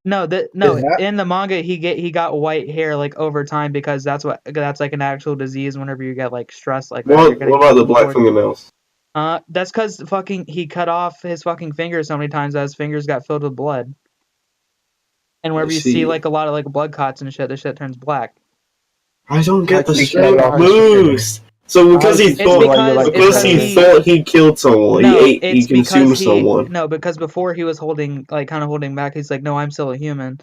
No, Is that- in the manga he got white hair like over time, because that's like an actual disease whenever you get like stressed like that. you're What getting about the black bored. fingernails? That's because fucking he cut off his fucking fingers so many times that his fingers got filled with blood. And whenever you see like a lot of like blood clots and shit, the shit turns black. I don't get the He straight cut off his moves. So because he It's thought because he thought he killed someone, No, he it's consumed because someone. No, because before he was holding kind of holding back. He's like, no, I'm still a human.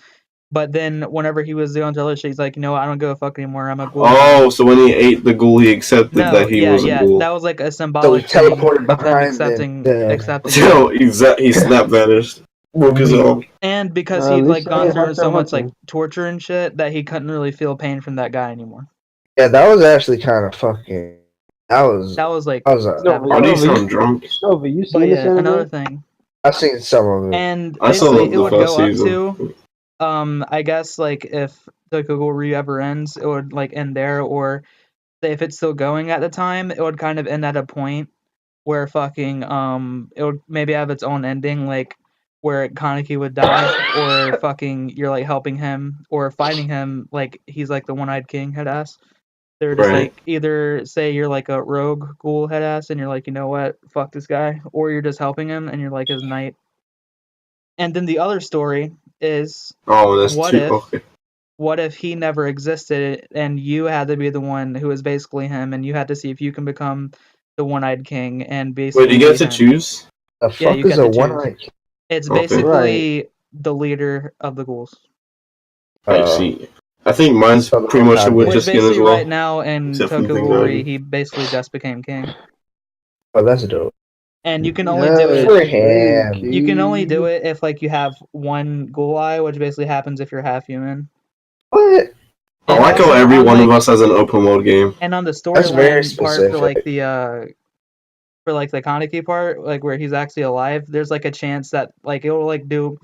But then whenever he was doing other shit, he's like, no, I don't give a fuck anymore. I'm a ghoul. Oh, so when he ate the ghoul, he accepted that he was a ghoul. That was like a So he symbolic thing teleported of them behind accepting So he snap vanished. Broke his arm. And because at he'd least like it gone ain't through Hunter so much Hunter. like torture and shit that he couldn't really feel pain from that guy anymore. Yeah, that was actually kind of fucking. That was. That was like I was. savage. Why do you sound drunk? Nova, you But seen this yeah, anime? another thing. I've seen some of it. And I saw basically it the would first go up season. to I guess like if Tokyo Ghoul Re ever ends, it would like end there, or if it's still going at the time, it would kind of end at a point where fucking it would maybe have its own ending, like where Kaneki would die, or fucking you're like helping him or fighting him, like he's like the one-eyed king head ass. They're just Right. like either say you're like a rogue ghoul head ass and you're like, you know what, fuck this guy, or you're just helping him and you're like his knight. And then the other story is Oh, that's what too if okay. what if he never existed and you had to be the one who is basically him, and you had to see if you can become the one-eyed king and basically Wait, you get lead to him. choose? The Yeah, fuck you is get a to choose. one-eye? It's Okay. basically the leader of the ghouls. I see. I think mine's So the pretty much a one-eyed witcher Which skin as basically well. right now in Except for Tokyo things Ghoul I Re, do. he basically just became king. Oh, that's dope. And you can only do it For him. you can only do it if like you have one ghoul eye, which basically happens if you're half human. What? I And like how also every on, one of like- us has an open world game. And on the That's very storyline part for like specific. the Kaneki part, like where he's actually alive, there's like a chance that like it'll like do,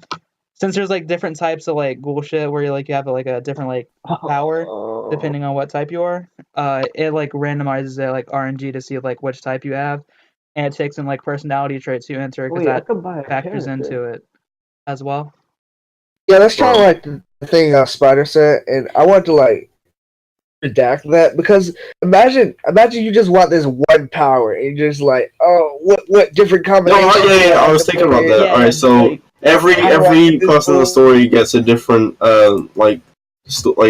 since there's like different types of like ghoul shit where you like you have like a different like power depending on what type you are. It like randomizes it like RNG to see like which type you have, and it takes in like personality traits you enter, because Wait, I that could buy a factors character. into it as well. Yeah, that's kind of Wow. like the thing Spider said, and I want to like redact that because imagine you just want this one power and you're just like, oh, what different No, combinations? yeah, I was thinking about that. Yeah, Alright, so like, every I like this person in the whole- story gets a different like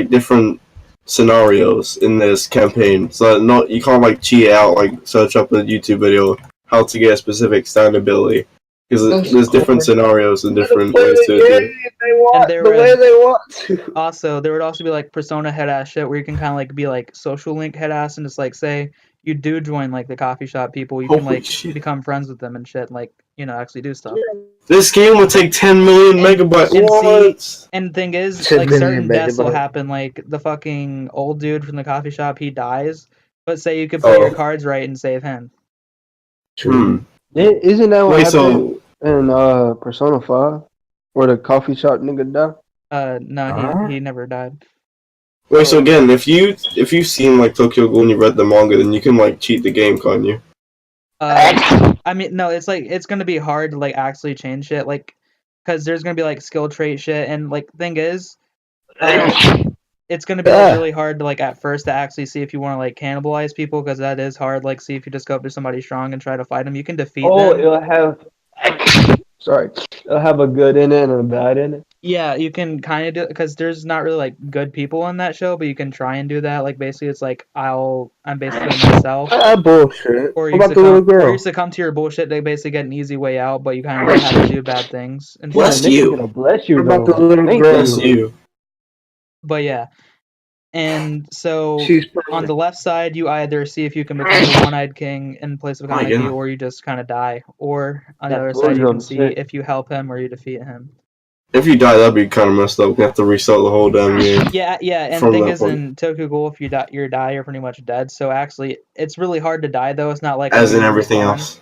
different scenarios in this campaign. So not you can't like cheat out, like search up a YouTube video how to get a specific stand ability, because there's different scenarios and different play ways the to do it. game they want, And there the way would- they want to. Also, there would also be like persona head ass shit where you can kind of like be like social link head ass and just like say you do join like the coffee shop people, you Holy can like shit. become friends with them and shit, like actually do stuff. This game would take 10 million megabytes. And What? see, and the thing is, 10 like million certain deaths will megabytes. happen. Like the fucking old dude from the coffee shop, he dies. But say you could play your cards right and save him. Hmm. Isn't that what Wait, happened in Persona 5? Where the coffee shop nigga died? No, he never died. Wait, so again, if you've seen like Tokyo Ghoul and you read the manga, then you can like cheat the game, can't you? I mean, no, it's like it's gonna be hard to like actually change shit, like, because there's gonna be like skill trait shit, and like thing is, it's gonna be like really hard to like at first to actually see if you want to like cannibalize people, because that is hard. Like, see if you just go up to somebody strong and try to fight them, you can defeat them. It'll have. Sorry, it'll have a good in it and a bad in it. Yeah, you can kind of do, because there's not really like good people on that show, but you can try and do that. Like basically, it's like I'm basically myself. Bullshit. Or What about the little girl? Or you succumb to your bullshit. They basically get an easy way out, but you kind of like have to do bad things. And Bless Nigga's you. gonna bless you. What about though. the little Thank girl? Bless you. But yeah, and so She's on the left side, you either see if you can become the one-eyed king in place of Oh my Kaneki, God. or you just kind of die. Or on the Yeah, other those side, you are can the see shit. if you help him or you defeat him. If you die, that'd be kind of messed up. We have to restart the whole damn game. Yeah. And From thing that is, point. in Tokyo Ghoul, if you die, you're pretty much dead. So actually, it's really hard to die though. It's not like As when in you everything respawn. else.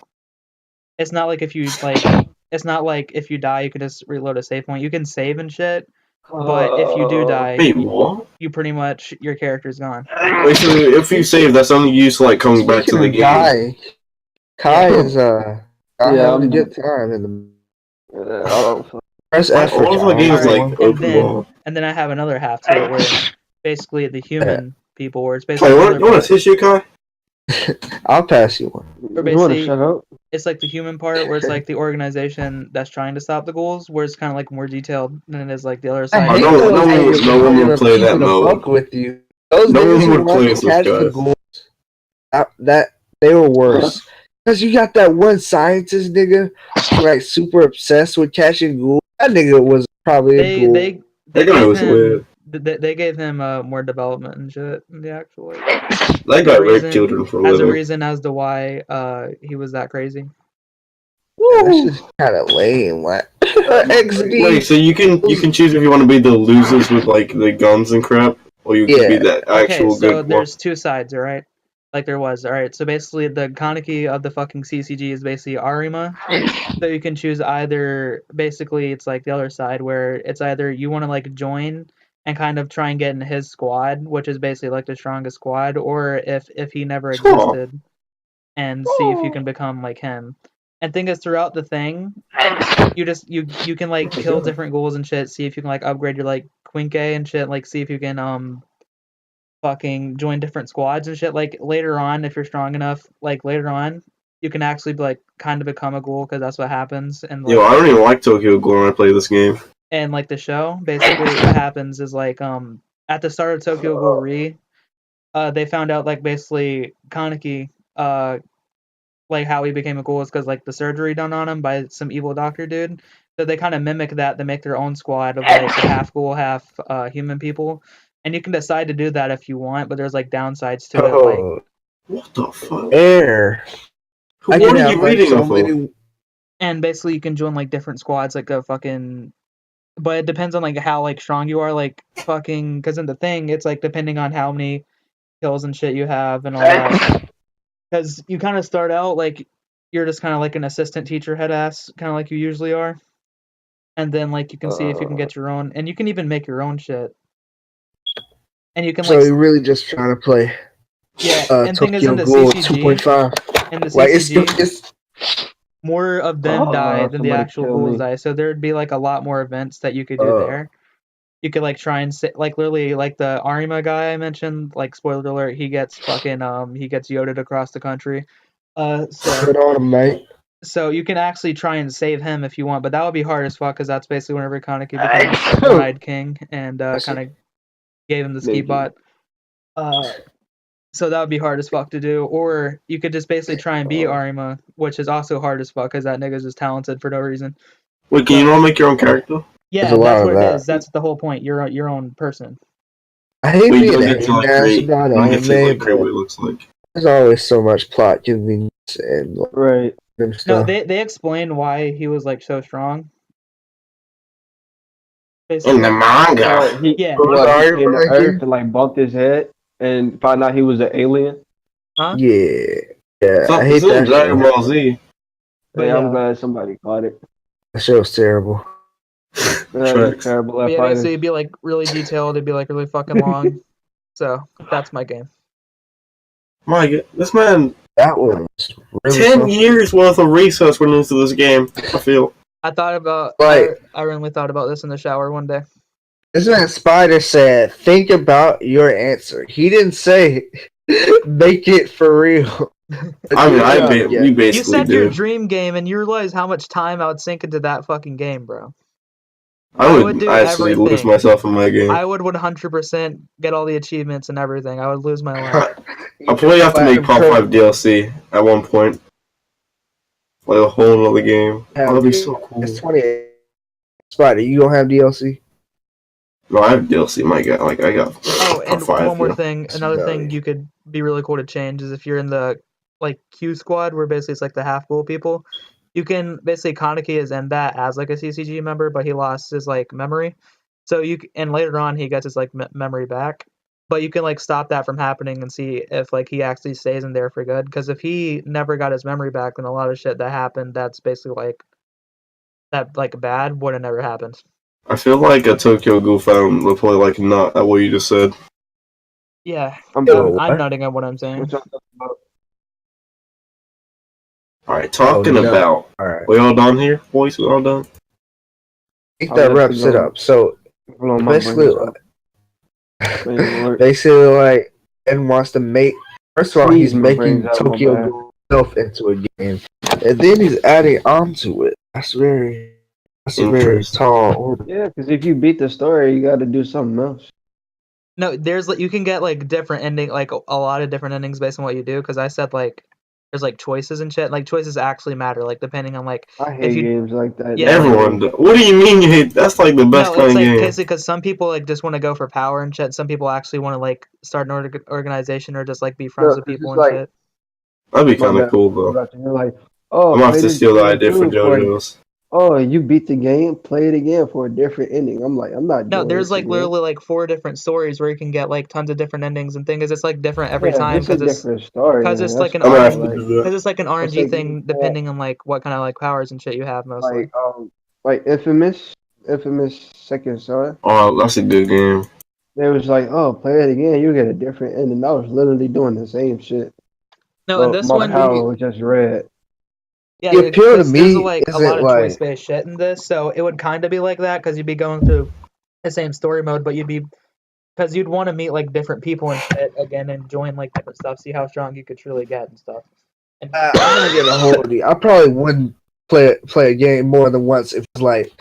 It's not like if you like. It's not like if you die, you can just reload a save point. You can save and shit, but if you do die, Wait, what? you pretty much your character's gone. Wait, so if you save, that's only used like coming back to the game. Kai is I having a I'm- good time in the I don't. press F for All of my challenge. games Alright, like open world. And then I have another half to it where basically the human people, where it's Hey, basically you another want a part. tissue, Kai? I'll pass you one. Or You want to basically, shut up? it's like the human part where it's like the organization that's trying to stop the ghouls, where it's kind of like more detailed than it is like the other I side. hate no those one- niggas no one who would play that keep it a mode. buck with you. Those No niggas one who would play want as to those catch the guys. ghouls, that they were worse. Because you got that one scientist nigga who, like super obsessed with catching ghouls. That nigga was probably a ghoul. They That guy gave was him weird. they gave him more development and shit in the actual like, That guy raped children for a as a living. reason as to why he was that crazy. That's just kind of lame. What? XD. Wait, so you can choose if you want to be the losers with like the guns and crap, or you can be that actual Okay, so good there's two sides, alright? Like there was, alright. So basically the Kaneki of the fucking CCG is basically Arima. So you can choose either, basically it's like the other side where it's either you want to like join and kind of try and get in his squad, which is basically like the strongest squad, or if he never existed, and see if you can become like him. And thing is, throughout the thing, you can like kill different ghouls and shit, see if you can like upgrade your like Quinke and shit, like see if you can fucking join different squads and shit. Like later on, if you're strong enough, like later on, you can actually like kind of become a ghoul, because that's what happens. And like, Yo, I don't even like Tokyo Ghoul when I play this game. and like the show, basically what happens is like at the start of Tokyo Ghoul Re, they found out like basically Kaneki like how he became a ghoul is because like the surgery done on him by some evil doctor dude. So they kind of mimic that. They make their own squad of like half ghoul, half human people, and you can decide to do that if you want. But there's like downsides to it. Like, What the fuck? Air. What are you reading off of? and basically you can join like different squads, like a fucking. But it depends on like how like strong you are, like fucking. Because in the thing, it's like depending on how many kills and shit you have and all that. Because you kind of start out like you're just kind of like an assistant teacher head ass, kind of like you usually are. And then like you can see if you can get your own, and you can even make your own shit. And you can So like you're really just trying to play and thing is in the Ghoul CCG, 2.5. in the Like CCG, more of them die than the somebody actual kill ghouls me. die. So there'd be like a lot more events that you could do there. You could like try and sit like literally like the Arima guy I mentioned, like spoiler alert, he gets fucking he gets yoded across the country. So Good on him, mate. So you can actually try and save him if you want, but that would be hard as fuck because that's basically whenever Kaneki became One-Eyed King and kind of gave him the ski bot. So that would be hard as fuck to do. Or you could just basically try and be Arima, which is also hard as fuck because that nigga's just talented for no reason. Wait, can you not make your own character? Yeah, that's what it is. That's the whole point. You're your own person. I hate Wait, you being don't a get to like hater create. about You don't get to anime, like create what but it looks like. There's always so much plot convenience and Right. random No, stuff. they explain why he was like so strong. In Basically, the manga. He Yeah. he came to Right Earth here? and like bumped his head and found out he was an alien. huh? Yeah, So, I hate it's in that Dragon show. Ball Z. But Yeah, I'm yeah. glad somebody caught it. That show's terrible. He's Tracks. terrible But at yeah, basically fighting. it'd be like really detailed, it'd be like really fucking long. So that's my game. My God, this man, That was really 10 fun. years worth of research went into this game, I feel. I thought about Like- I randomly thought about this in the shower one day. This man Spider said, "Think about your answer." He didn't say, "Make it for real." I mean, Yeah. we You basically said your did. dream game and you realize how much time I would sink into that fucking game, bro. I would would do actually lose everything. myself in my game. I would 100% get all the achievements and everything. I would lose my life. I'll probably have to make Pop 5 DLC at one point. Like a whole nother game. That would be so cool. It's 28. Spider, you don't have DLC? No, I have DLC, my God. Like, I got Oh, and Pop 5. one more you know. thing. Another thing you could be really cool to change is if you're in the like Q squad, where basically it's like the half ghoul people. You can basically Kaneki is in that as like a CCG member, but he lost his like memory. So and later on he gets his like memory back. But you can like stop that from happening and see if like he actually stays in there for good. Because if he never got his memory back, then a lot of shit that happened that's basically like that like bad would have never happened. I feel like a Tokyo Ghoul fan would probably like not at what you just said. Yeah, I'm Yo, done. I'm nodding at what I'm saying. What y'all talking about? Alright, talking Oh, no. about. Alright. We all done here, boys? We all done? I think that wraps it up. So, Blow my basically, brains out. Praise the Lord. basically, like, Ed wants to make. First of all, Please, he's my making brains out, my Tokyo bad. Ghoul itself into a game, and then he's adding on to it. That's a very Interesting. tall order. Yeah, because if you beat the story, you got to do something else. No, there's like you can get like different ending, like a lot of different endings based on what you do. Because I said like there's like choices and shit. Like choices actually matter. Like depending on like I hate you- games like that. Yeah, Everyone. What do you mean you hate? That's like the best no, kind it's of like game. basically because some people like just want to go for power and shit. Some people actually want to like start an organization or just like be friends with it's people just and like- shit. That'd be My kind of bad. cool, though. You're like, oh, I'm gonna have play to this steal that game idea from too for- JoJo's. Oh, you beat the game, play it again for a different ending. I'm like, I'm not. No, doing there's this like again. literally like 4 different stories where you can get like tons of different endings and things. It's like different every Yeah, time it's a because it's different story. because man. it's That's like an I'm gonna cool, have to RNG do like, that. because it's like an It's RNG like, thing depending on like what kind of like powers and shit you have mostly. like Infamous Second Son. Oh, that's a good game. They was like, oh, play it again, you get a different ending. I was literally doing the same shit. No, and But this my one, power was just red. yeah, The appeal to there's me like a isn't lot of like- choice-based shit in this, so it would kind of be like that because you'd be going through the same story mode, but because you'd want to meet like different people and shit again and join like different stuff, see how strong you could truly get and stuff. And I'm not gonna hold you. I probably wouldn't play a game more than once if it's like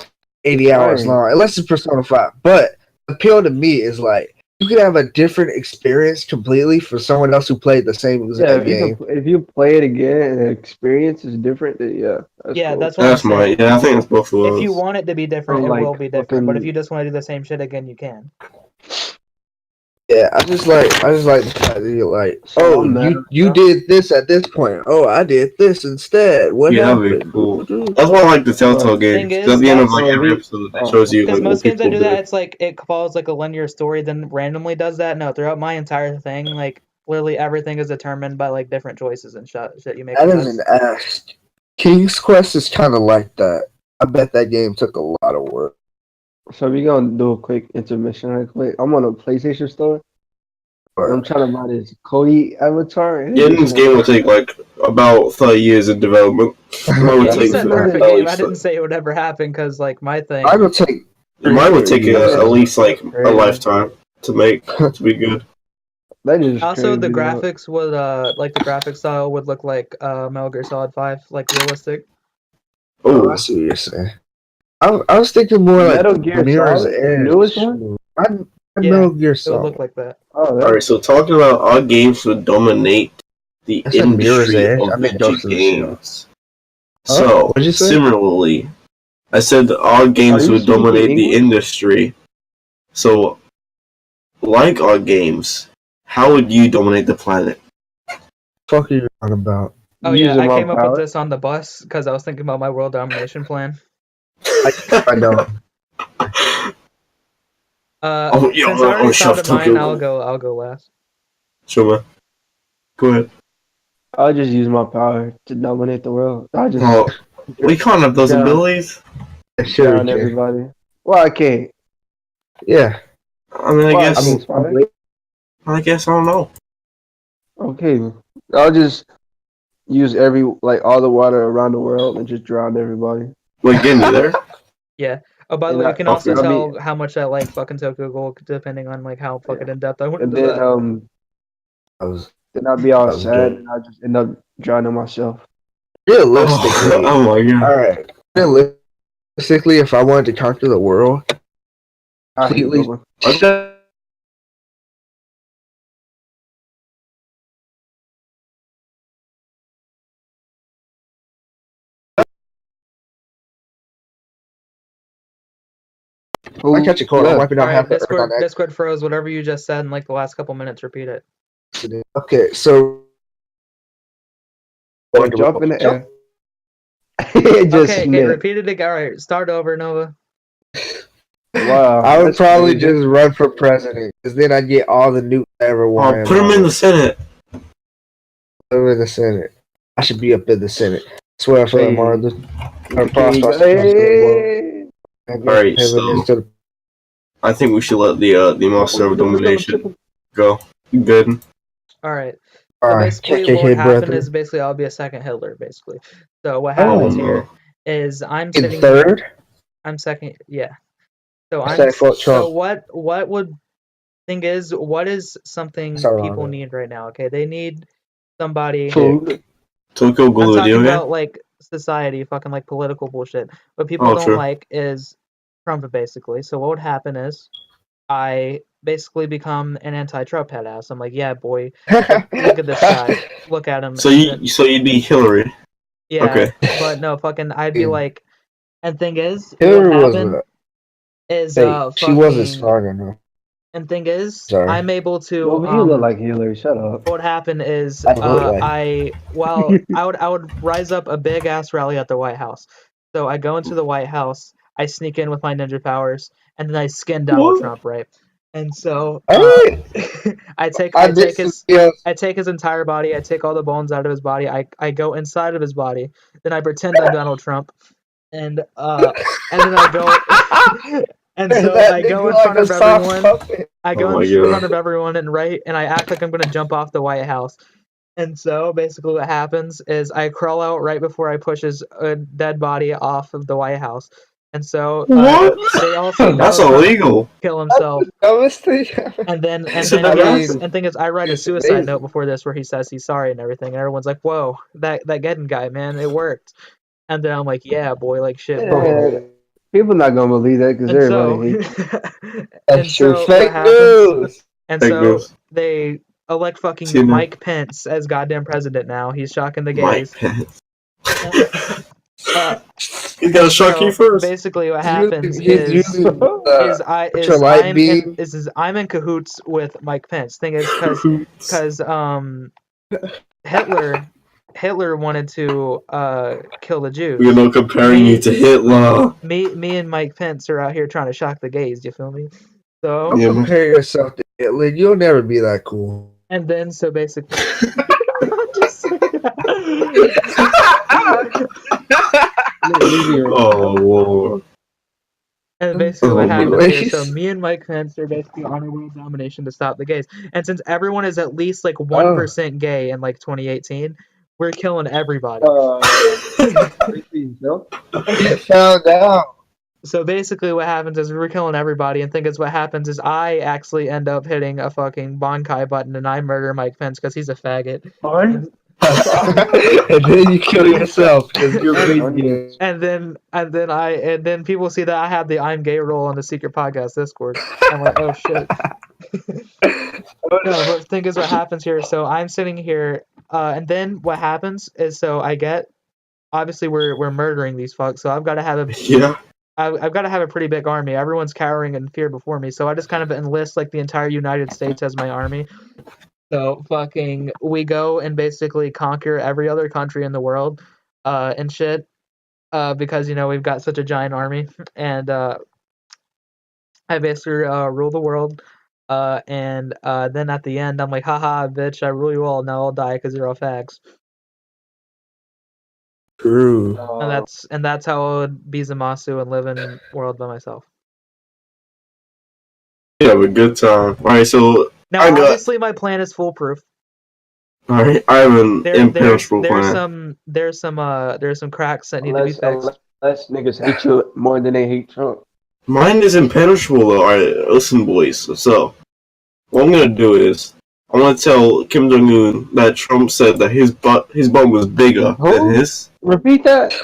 80 hours Right. long, unless it's Persona 5. But the appeal to me is like you can have a different experience completely for someone else who played the same Yeah, exact game. if you play it again and the experience is different, then yeah, yeah, cool. that's what That's I'm my. saying. Yeah, I think it's both of If those. you want it to be different, it Like, will be different. But if fucking- you just want to do the same shit again, you can. Yeah, I just like the fact that you're like, So oh, I'm mad, you did this at this point. Oh, I did this instead. What Yeah, that'd happened? be cool. That's why I like the Telltale games. Thing is, 'Cause at the end of that's- like every episode, it shows you Because like most what games that people do that, did. it's like it follows like a linear story, then randomly does that. No, throughout my entire thing, like literally everything is determined by like different choices and shit you make. That And is an ass. King's Quest is kind of like that. I bet that game took a lot of work. So we gonna do a quick intermission right quick. I'm on a PlayStation store. I'm trying to buy this Cody avatar. and it Yeah, just this won't- game will take like about 30 years of development. Mine would yeah, you take said at perfect least, game. I didn't say it would ever happen because like my thing. I will take. Mine would take Yeah. at least like a Crazy. lifetime to make to be good. That is Also, the crazy, though. graphics would like the graphic style would look like Metal Gear Solid 5, like realistic. Oh, I Oh, see what you're saying. I was thinking more like Metal Gear Mirror's Solid, Edge. newest one? I Yeah, Metal Gear It would Solid. look like that. Oh, all right. So talking about our games would dominate the I said Mirror's industry Edge. I of meant video Ghost of the Shell. games. Huh? So What'd you say? similarly, I said that our games you would speaking dominate the English? industry. So, like our games, how would you dominate the planet? fuck are you talking about? Oh yeah, Using I my came up with power. this on the bus because I was thinking about my world domination plan. I know. Since I already Chef thought of mine, Tokyo. I'll go last. Sure, man. Go ahead. I'll just use my power to dominate the world. I'll just Oh, we can't have those drown, abilities. Sure, drown everybody. Well, I can't. Yeah. I mean, I Well, guess. can't, Spider. I don't know. Okay, I'll just use all the water around the world and just drown everybody. Wait, get me there. Yeah. Oh, by the And way, I- you can also okay. tell how much I like fucking Tokyo Ghoul depending on like how fucking in depth I went And into then that. I was I'll be all was sad good. and I'll just end up drowning myself. realistically. Oh my god. All right. Realistically, if I wanted to conquer the world, I hate completely. going. I catch a cold. I'm wiping out All right, half the earth on Discord froze. Whatever you just said in like the last couple minutes, repeat it. accident. Okay, so Jump in the air. Just Okay, snip. repeat it again. All right, start over, Nova. Wow. I would that's probably crazy. just run for president because then I'd get all the nukes I ever wanted. Put him in the Senate. Put him in the Senate. I should be up in the Senate. Swear for Hey. Hey. Alright, so I think we should let the Master of Domination go. Good. All right. All So right, basically, KKK what would happen brethren. is basically I'll be a second Hitler, basically. So what Oh, happens no. here is I'm In sitting third, here. I'm second. Yeah. So Second for Trump. what would thing is what is something That's all people right. need right now? Okay, they need somebody. Food. Tokyo I'm Ghoul talking video game? about like society, fucking like political bullshit. What people Oh, don't true. like is Trump, basically. So what would happen is I basically become an anti-Trump head ass. I'm like, yeah, boy, look at this guy, look at him. So And then, you'd be Hillary. yeah, Okay. but no, fucking, I'd be like, and thing is, what Hillary happened was is she wasn't fucking, strong enough. and thing is, Sorry. I'm able to Well, you look like Hillary. Shut up. what would happen is I look like- I would rise up a big ass rally at the White House. So I go into the White House, I sneak in with my ninja powers, and then I skin Donald What? Trump, right? And so Alright. I take his entire body, I take all the bones out of his body, I go inside of his body, then I pretend I'm Donald Trump, and then I go and so I go in front of everyone. I go in front of everyone and I act like I'm gonna jump off the White House. And so basically what happens is I crawl out right before I push his dead body off of the White House. And so they all see That's Donald Trump illegal. kill himself. And then thing is I write a suicide note before this where he says he's sorry and everything, and everyone's like, whoa, that Geddon guy, man, it worked. And then I'm like, yeah, boy, like shit, bro. Yeah, people not gonna believe that because everybody hates. That's true. Fake news. And Fake so news. they elect fucking CNN. Mike Pence as goddamn president now. He's shocking the gays. He's gotta shock you first. Basically, what happens He's is using I'm in cahoots with Mike Pence. Thing is, because Hitler wanted to kill the Jews. We're not comparing you to Hitler. Me and Mike Pence are out here trying to shock the gays. You feel me? So Don't compare yourself to Hitler. You'll never be that cool. and then so basically, just say that. Oh, Lord. And basically what happens anyways. is, so me and Mike Pence are basically on a world domination to stop the gays. And since everyone is at least like 1% gay in like 2018, we're killing everybody. Found out. So basically what happens is we're killing everybody, and think is what happens is I actually end up hitting a fucking Bonkai button and I murder Mike Pence because he's a faggot. And then you kill yourself because you're crazy. And then people see that I have the I'm gay role on the secret podcast Discord. I'm like, oh shit. No, but the thing is what happens here, so I'm sitting here, and then what happens is so I get obviously we're murdering these fucks, so I've got to have I've got to have a pretty big army. Everyone's cowering in fear before me, so I just kind of enlist like the entire United States as my army. So fucking, we go and basically conquer every other country in the world, and shit, because we've got such a giant army, and I basically rule the world, and then at the end I'm like, haha, bitch, I rule you all. Now I'll die because you're all fags, True. and that's how I would be Zamasu and live in world by myself. You have a good time. Alright, so Now, I got. obviously, my plan is foolproof. Alright, I have an There's impenetrable plan. there's some cracks that need to be fixed. Unless niggas hate you more than they hate Trump. Mine is impenetrable though. Alright, listen, boys. So, what I'm gonna do is, I'm gonna tell Kim Jong Un that Trump said that his butt was bigger than his. Repeat that.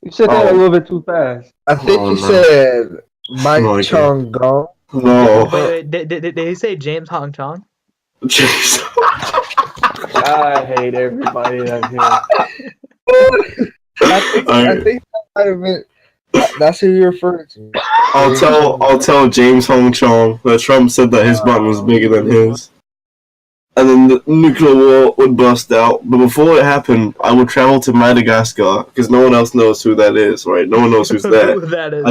You said that a little bit too fast. I think you said Mike Chong Gong. No. Wait, did he say James Hong Chong? Jeez. I hate everybody that's here. I think that might have been. That's who you're referring to. I'll tell James Hong Chong that Trump said that his butt was bigger than his. And then the nuclear war would burst out. But before it happened, I would travel to Madagascar because no one else knows who that is, right? No one knows who's there. Who that is.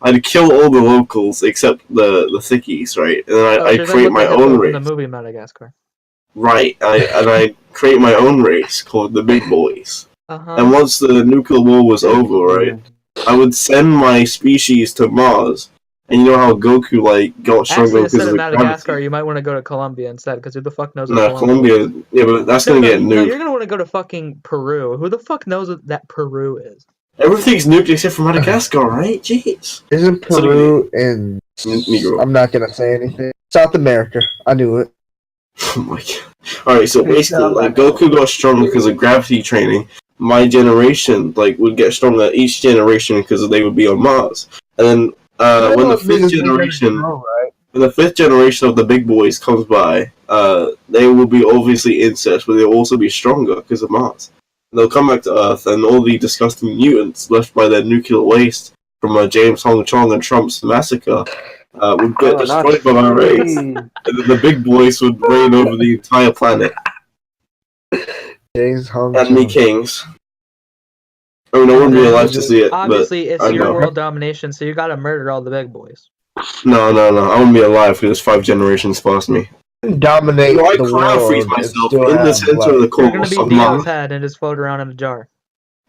I'd kill all the locals except the thickies, right? And then I'd create my own race. In the movie Madagascar. Right, I create my own race called the Big Boys. Uh-huh. And once the nuclear war was over, right, I would send my species to Mars. And you know how Goku got stronger because of Madagascar, gravity. You might want to go to Colombia instead, because who the fuck knows? No, Colombia, yeah, but that's gonna get nuked. No, you're gonna want to go to fucking Peru. Who the fuck knows what that Peru is? Everything's nuked except for Madagascar, right? Jeez. Isn't Peru in? I'm not gonna say anything. South America. I knew it. Oh my god. Alright, so basically, Goku got stronger because of gravity training. My generation, would get stronger each generation because they would be on Mars. And then, when the fifth generation of the Big Boys comes by, they will be obviously incest, but they'll also be stronger because of Mars. And they'll come back to Earth, and all the disgusting mutants left by their nuclear waste from James Hong Chong and Trump's massacre would get destroyed by my race. And then the Big Boys would reign over the entire planet. James Hong and the Kings. I mean, I wouldn't be alive to see it. Obviously, but it's your world domination, so you gotta murder all the big boys. No. I wouldn't be alive because there's 5 generations past me. Dominate I the freeze world. myself in the center of the You're gonna corpus be of Dion's Mars. head and just float around in a jar.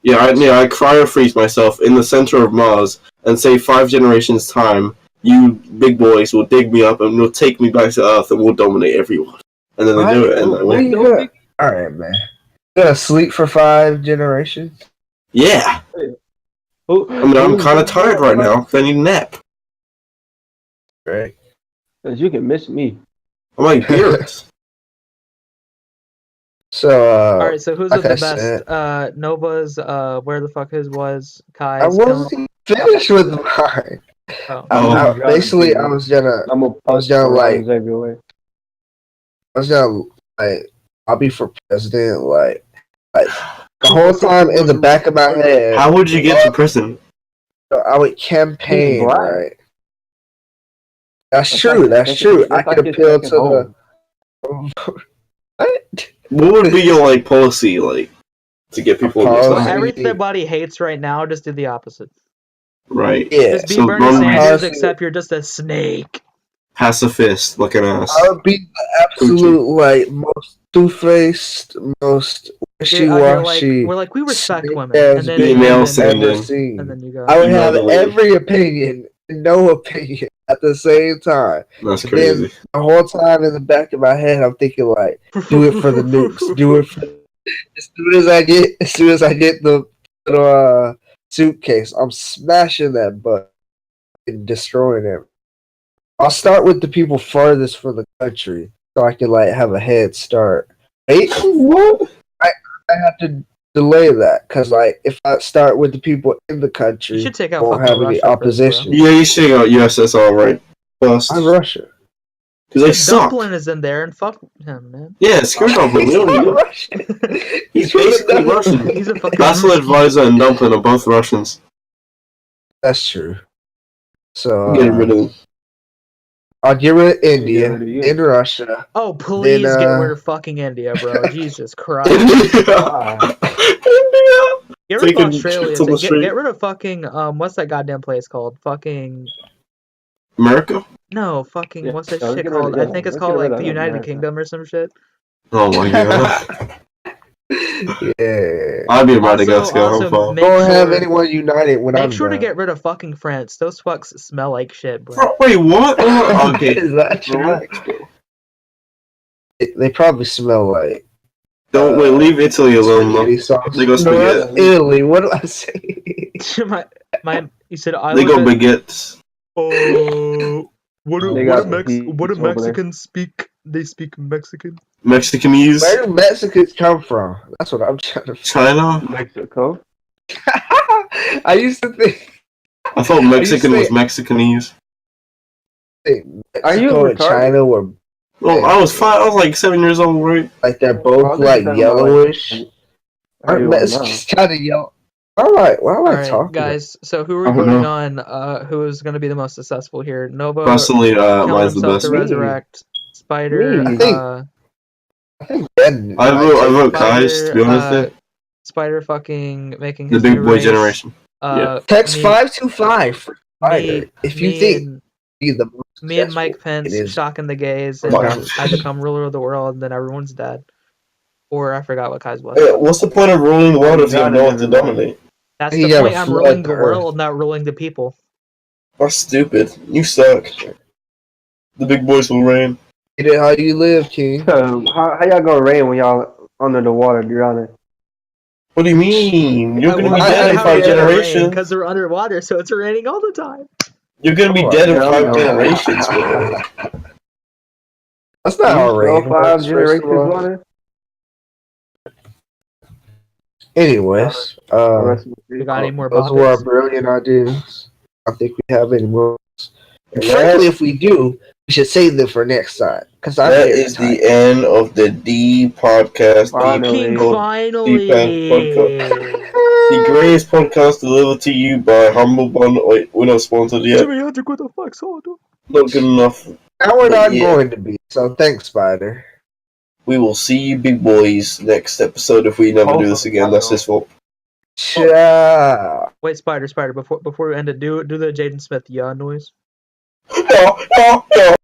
Yeah, I cryo-freeze myself in the center of Mars and say 5 generations time, you big boys will dig me up and will take me back to Earth and we'll dominate everyone. And then they do it and I win. Alright, man. You gonna sleep for 5 generations? Yeah. I mean, I'm kind of tired right now because I need a nap. Right. Because you can miss me. I'm like Beerus. So, alright, so who's the best? Nova's, where the fuck his was? Kai's. I wasn't finished with mine. Oh. Basically, I was gonna I'll be for president, like the whole time in the back of my head. How would you get to prison? I would campaign, right? That's true. I could appeal to the. What would be your policy to get people on your side? Everybody hates right now. Just do the opposite. Right. Yeah. Just be Bernie Sanders, except you're just a snake. Pacifist looking ass. I would be the absolute most two-faced, most wishy-washy. We're like we respect women, and then female sending. And then you go. I would have every opinion, no opinion at the same time. That's crazy. The whole time in the back of my head, I'm thinking do it for the nukes. Do it for. As soon as I get the suitcase, I'm smashing that butt and destroying it. I'll start with the people farthest from the country, so I can have a head start. Wait, what? I have to delay that because if I start with the people in the country, you should take out won't have any opposition. Yeah, you should take out USSR right first. I'm Russia. Because they suck. Dumpling is in there, and fuck him, man. Yeah, screw Dumpling. We don't need him. Russian. He's basically Russian. He's a fucking Vassal Advisor and Dumpling are both Russians. That's true. So getting rid of them. I'll get rid of Get India, rid of you. then Russia. Oh, please Then, get rid of fucking India, bro. Jesus Christ. India. Why? Get rid of Taking Australia. trips on the Get street. rid of fucking what's that goddamn place called? Fucking America? no, fucking Yeah, what's that no, let's shit get rid of- called? I yeah, think it's let's called get rid like of the United America. Kingdom or some shit. Oh my god. Yeah. I'd be in Also, Madagascar. I'm also fine. make Don't have sure anyone united when make I'm sure to done. get rid of fucking France. Those fucks smell like shit, bro. Bro, wait, what? Okay. Is that true? Relax, bro. They probably smell like Don't wait. Leave Italy alone, spaghetti though. sauce. They go No, that's spaghetti. Italy. What do I say? You said I They live go in baguettes. what They do got what do beats over there. Mexicans speak? They speak Mexican. Mexicanese. Where do Mexicans come from? That's what I'm trying to. China. Mexico. I used to think I thought Mexican was Mexicanese. Are you Mexico and retarded? China were Well, I was 5. I was like 7 years old, right? like they're I both was like talking about, yellowish. how Aren't you want now? Mexicans kind of yellow? All right, why am I All right, talking? guys. So who are we I don't voting know. on? Who is going to be the most successful here? Nova Personally, killing mine's the himself best. to Me. resurrect. Spider. Me. I think I think Geddon I might take vote it. Kai's, to be honest. Spider fucking making The his big new boy race. generation. Yeah. Text Me, 525 for Spider. me, If you me think and he's the most me and Mike successful, it Pence is. shocking the gays, Or and not. I become ruler of the world, and then everyone's dead. Or I forgot what Kai's was. What's the point of ruling the world if you have no one to Everybody. dominate? That's You the gotta point. I'm flood ruling the the earth. world, not ruling the people. That's stupid. You suck. The big boys will reign. Get it how you live, King. How y'all gonna rain when y'all under the water drowning? What do you mean? You're gonna be I- dead in I- 5 generations. Because they're underwater, so it's raining all the time. You're gonna be Oh, dead in yeah, 5 no. generations, bro. That's not You how smell rain 5 works, first generations of all. water? Anyways, We got any more those were our boppers? brilliant ideas. I think we have any more. And That- frankly, if we do, we should save them for next time. Because I'm That very is the tired. end of the D podcast. Finally. Finally. The greatest podcast delivered to you by Humble Bun. Wait, we're not sponsored yet. Jimmy Hendrick, what the fuck, son? Not good enough. Now we're not Yeah. going to be. So thanks, Spider. We will see you, big boys, next episode. If we never do this again, that's his fault. Ciao. Wait, Spider, before we end it, do the Jaden Smith yeah noise. No, no, no.